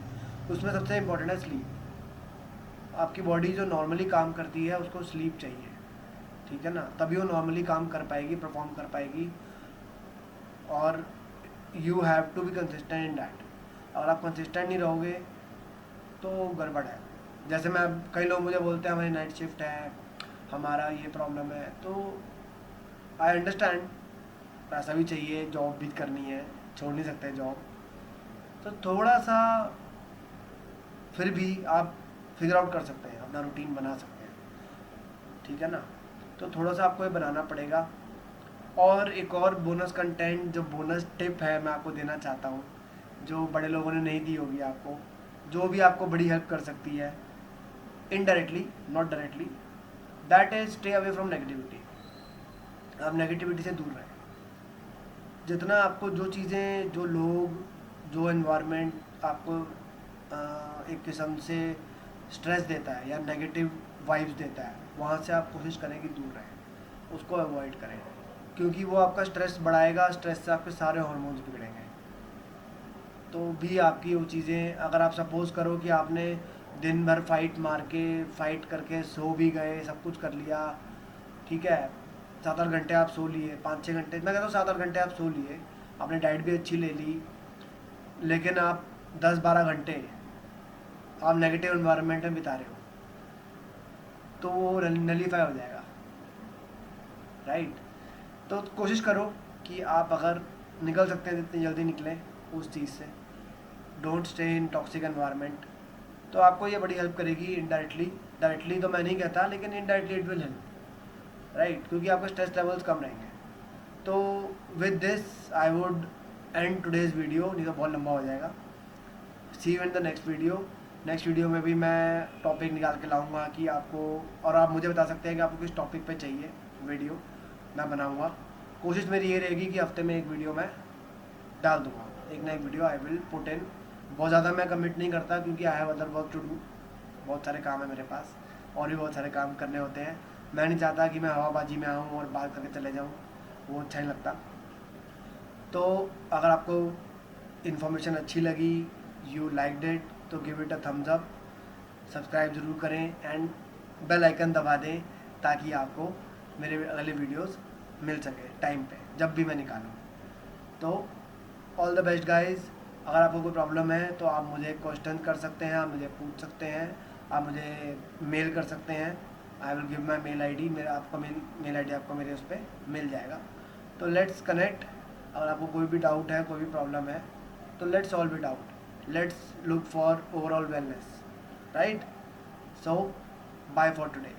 उसमें सबसे इम्पोर्टेंट है स्लीप। आपकी बॉडी जो नॉर्मली काम करती है उसको स्लीप चाहिए, ठीक है ना, तभी वो नॉर्मली काम कर पाएगी, परफॉर्म कर पाएगी। और you have to be consistent in that. अगर आप कंसिस्टेंट नहीं रहोगे तो गड़बड़ है। जैसे मैं, कई लोग मुझे बोलते हैं हमारी नाइट शिफ्ट है, हमारा ये प्रॉब्लम है, तो आई अंडरस्टैंड, पैसा भी चाहिए, जॉब भी करनी है, छोड़ नहीं सकते जॉब, तो थोड़ा सा फिर भी आप फिगर आउट कर सकते हैं, अपना रूटीन बना सकते हैं, ठीक है ना। तो थोड़ा सा आपको ये बनाना पड़ेगा। और एक और बोनस कंटेंट, जो बोनस टिप है मैं आपको देना चाहता हूँ, जो बड़े लोगों ने नहीं दी होगी आपको, जो भी आपको बड़ी हेल्प कर सकती है indirectly, not directly, that is stay away from negativity. आप नेगेटिविटी से दूर रहें। जितना आपको जो चीज़ें, जो लोग, जो एनवायरनमेंट आपको एक किस्म से स्ट्रेस देता है या नेगेटिव वाइब्स देता है, वहाँ से आप कोशिश करें कि दूर रहें, उसको अवॉइड करें, क्योंकि वो आपका स्ट्रेस बढ़ाएगा, स्ट्रेस से आपके सारे हार्मोन्स बिगड़ेंगे। तो भी आपकी वो चीज़ें, अगर आप सपोज़ करो कि आपने दिन भर फाइट करके सो भी गए, सब कुछ कर लिया, ठीक है, 7-8 घंटे आप सो लिए, 5-6 घंटे, मैं कहता हूँ 7-8 घंटे आप सो लिए, आपने डाइट भी अच्छी ले ली, लेकिन आप 10-12 घंटे आप नेगेटिव एनवायरनमेंट में बिता रहे हो, तो वो नलीफाई हो जाएगा, राइट। तो कोशिश करो कि आप अगर निकल सकते हैं जितनी जल्दी निकलें उस चीज़ से, don't stay in toxic environment. तो आपको ये बड़ी हेल्प करेगी इनडायरेक्टली, डायरेक्टली तो मैं नहीं कहता, लेकिन indirectly it will help, right, क्योंकि आपके स्ट्रेस लेवल्स कम रहेंगे। तो with this I would end today's video, नहीं तो बहुत लंबा हो जाएगा। See you in the next video. Next video में भी मैं टॉपिक निकाल के लाऊंगा कि आपको, और आप मुझे बता सकते हैं कि आपको किस टॉपिक पे चाहिए वीडियो, मैं बनाऊंगा। कोशिश मेरी ये रहेगी कि हफ्ते में एक वीडियो मैं डाल दूंगा, एक ना एक video I will put in. बहुत ज़्यादा मैं कमिट नहीं करता, क्योंकि I have other work to do, बहुत सारे काम है मेरे पास, और भी बहुत सारे काम करने होते हैं। मैं नहीं चाहता कि मैं हवाबाजी में आऊँ और बात करके चले जाऊँ, वो अच्छा नहीं लगता। तो अगर आपको इन्फॉर्मेशन अच्छी लगी, यू लाइक्ड इट, तो give it a thumbs up, subscribe ज़रूर करें एंड बेल आइकन दबा दें, ताकि आपको मेरे अगले वीडियोस मिल सके टाइम पे, जब भी मैं निकालूँ। तो ऑल द बेस्ट गाइस। अगर आपको कोई प्रॉब्लम है तो आप मुझे क्वेश्चन कर सकते हैं, आप मुझे पूछ सकते हैं, आप मुझे मेल कर सकते हैं। I will give my mail ID, मेरा आपका मेल आईडी आपको मेरे उस पर मिल जाएगा। तो लेट्स कनेक्ट। अगर आपको कोई भी डाउट है, कोई भी प्रॉब्लम है, तो let's solve it out, let's look for overall wellness, right? So bye for today.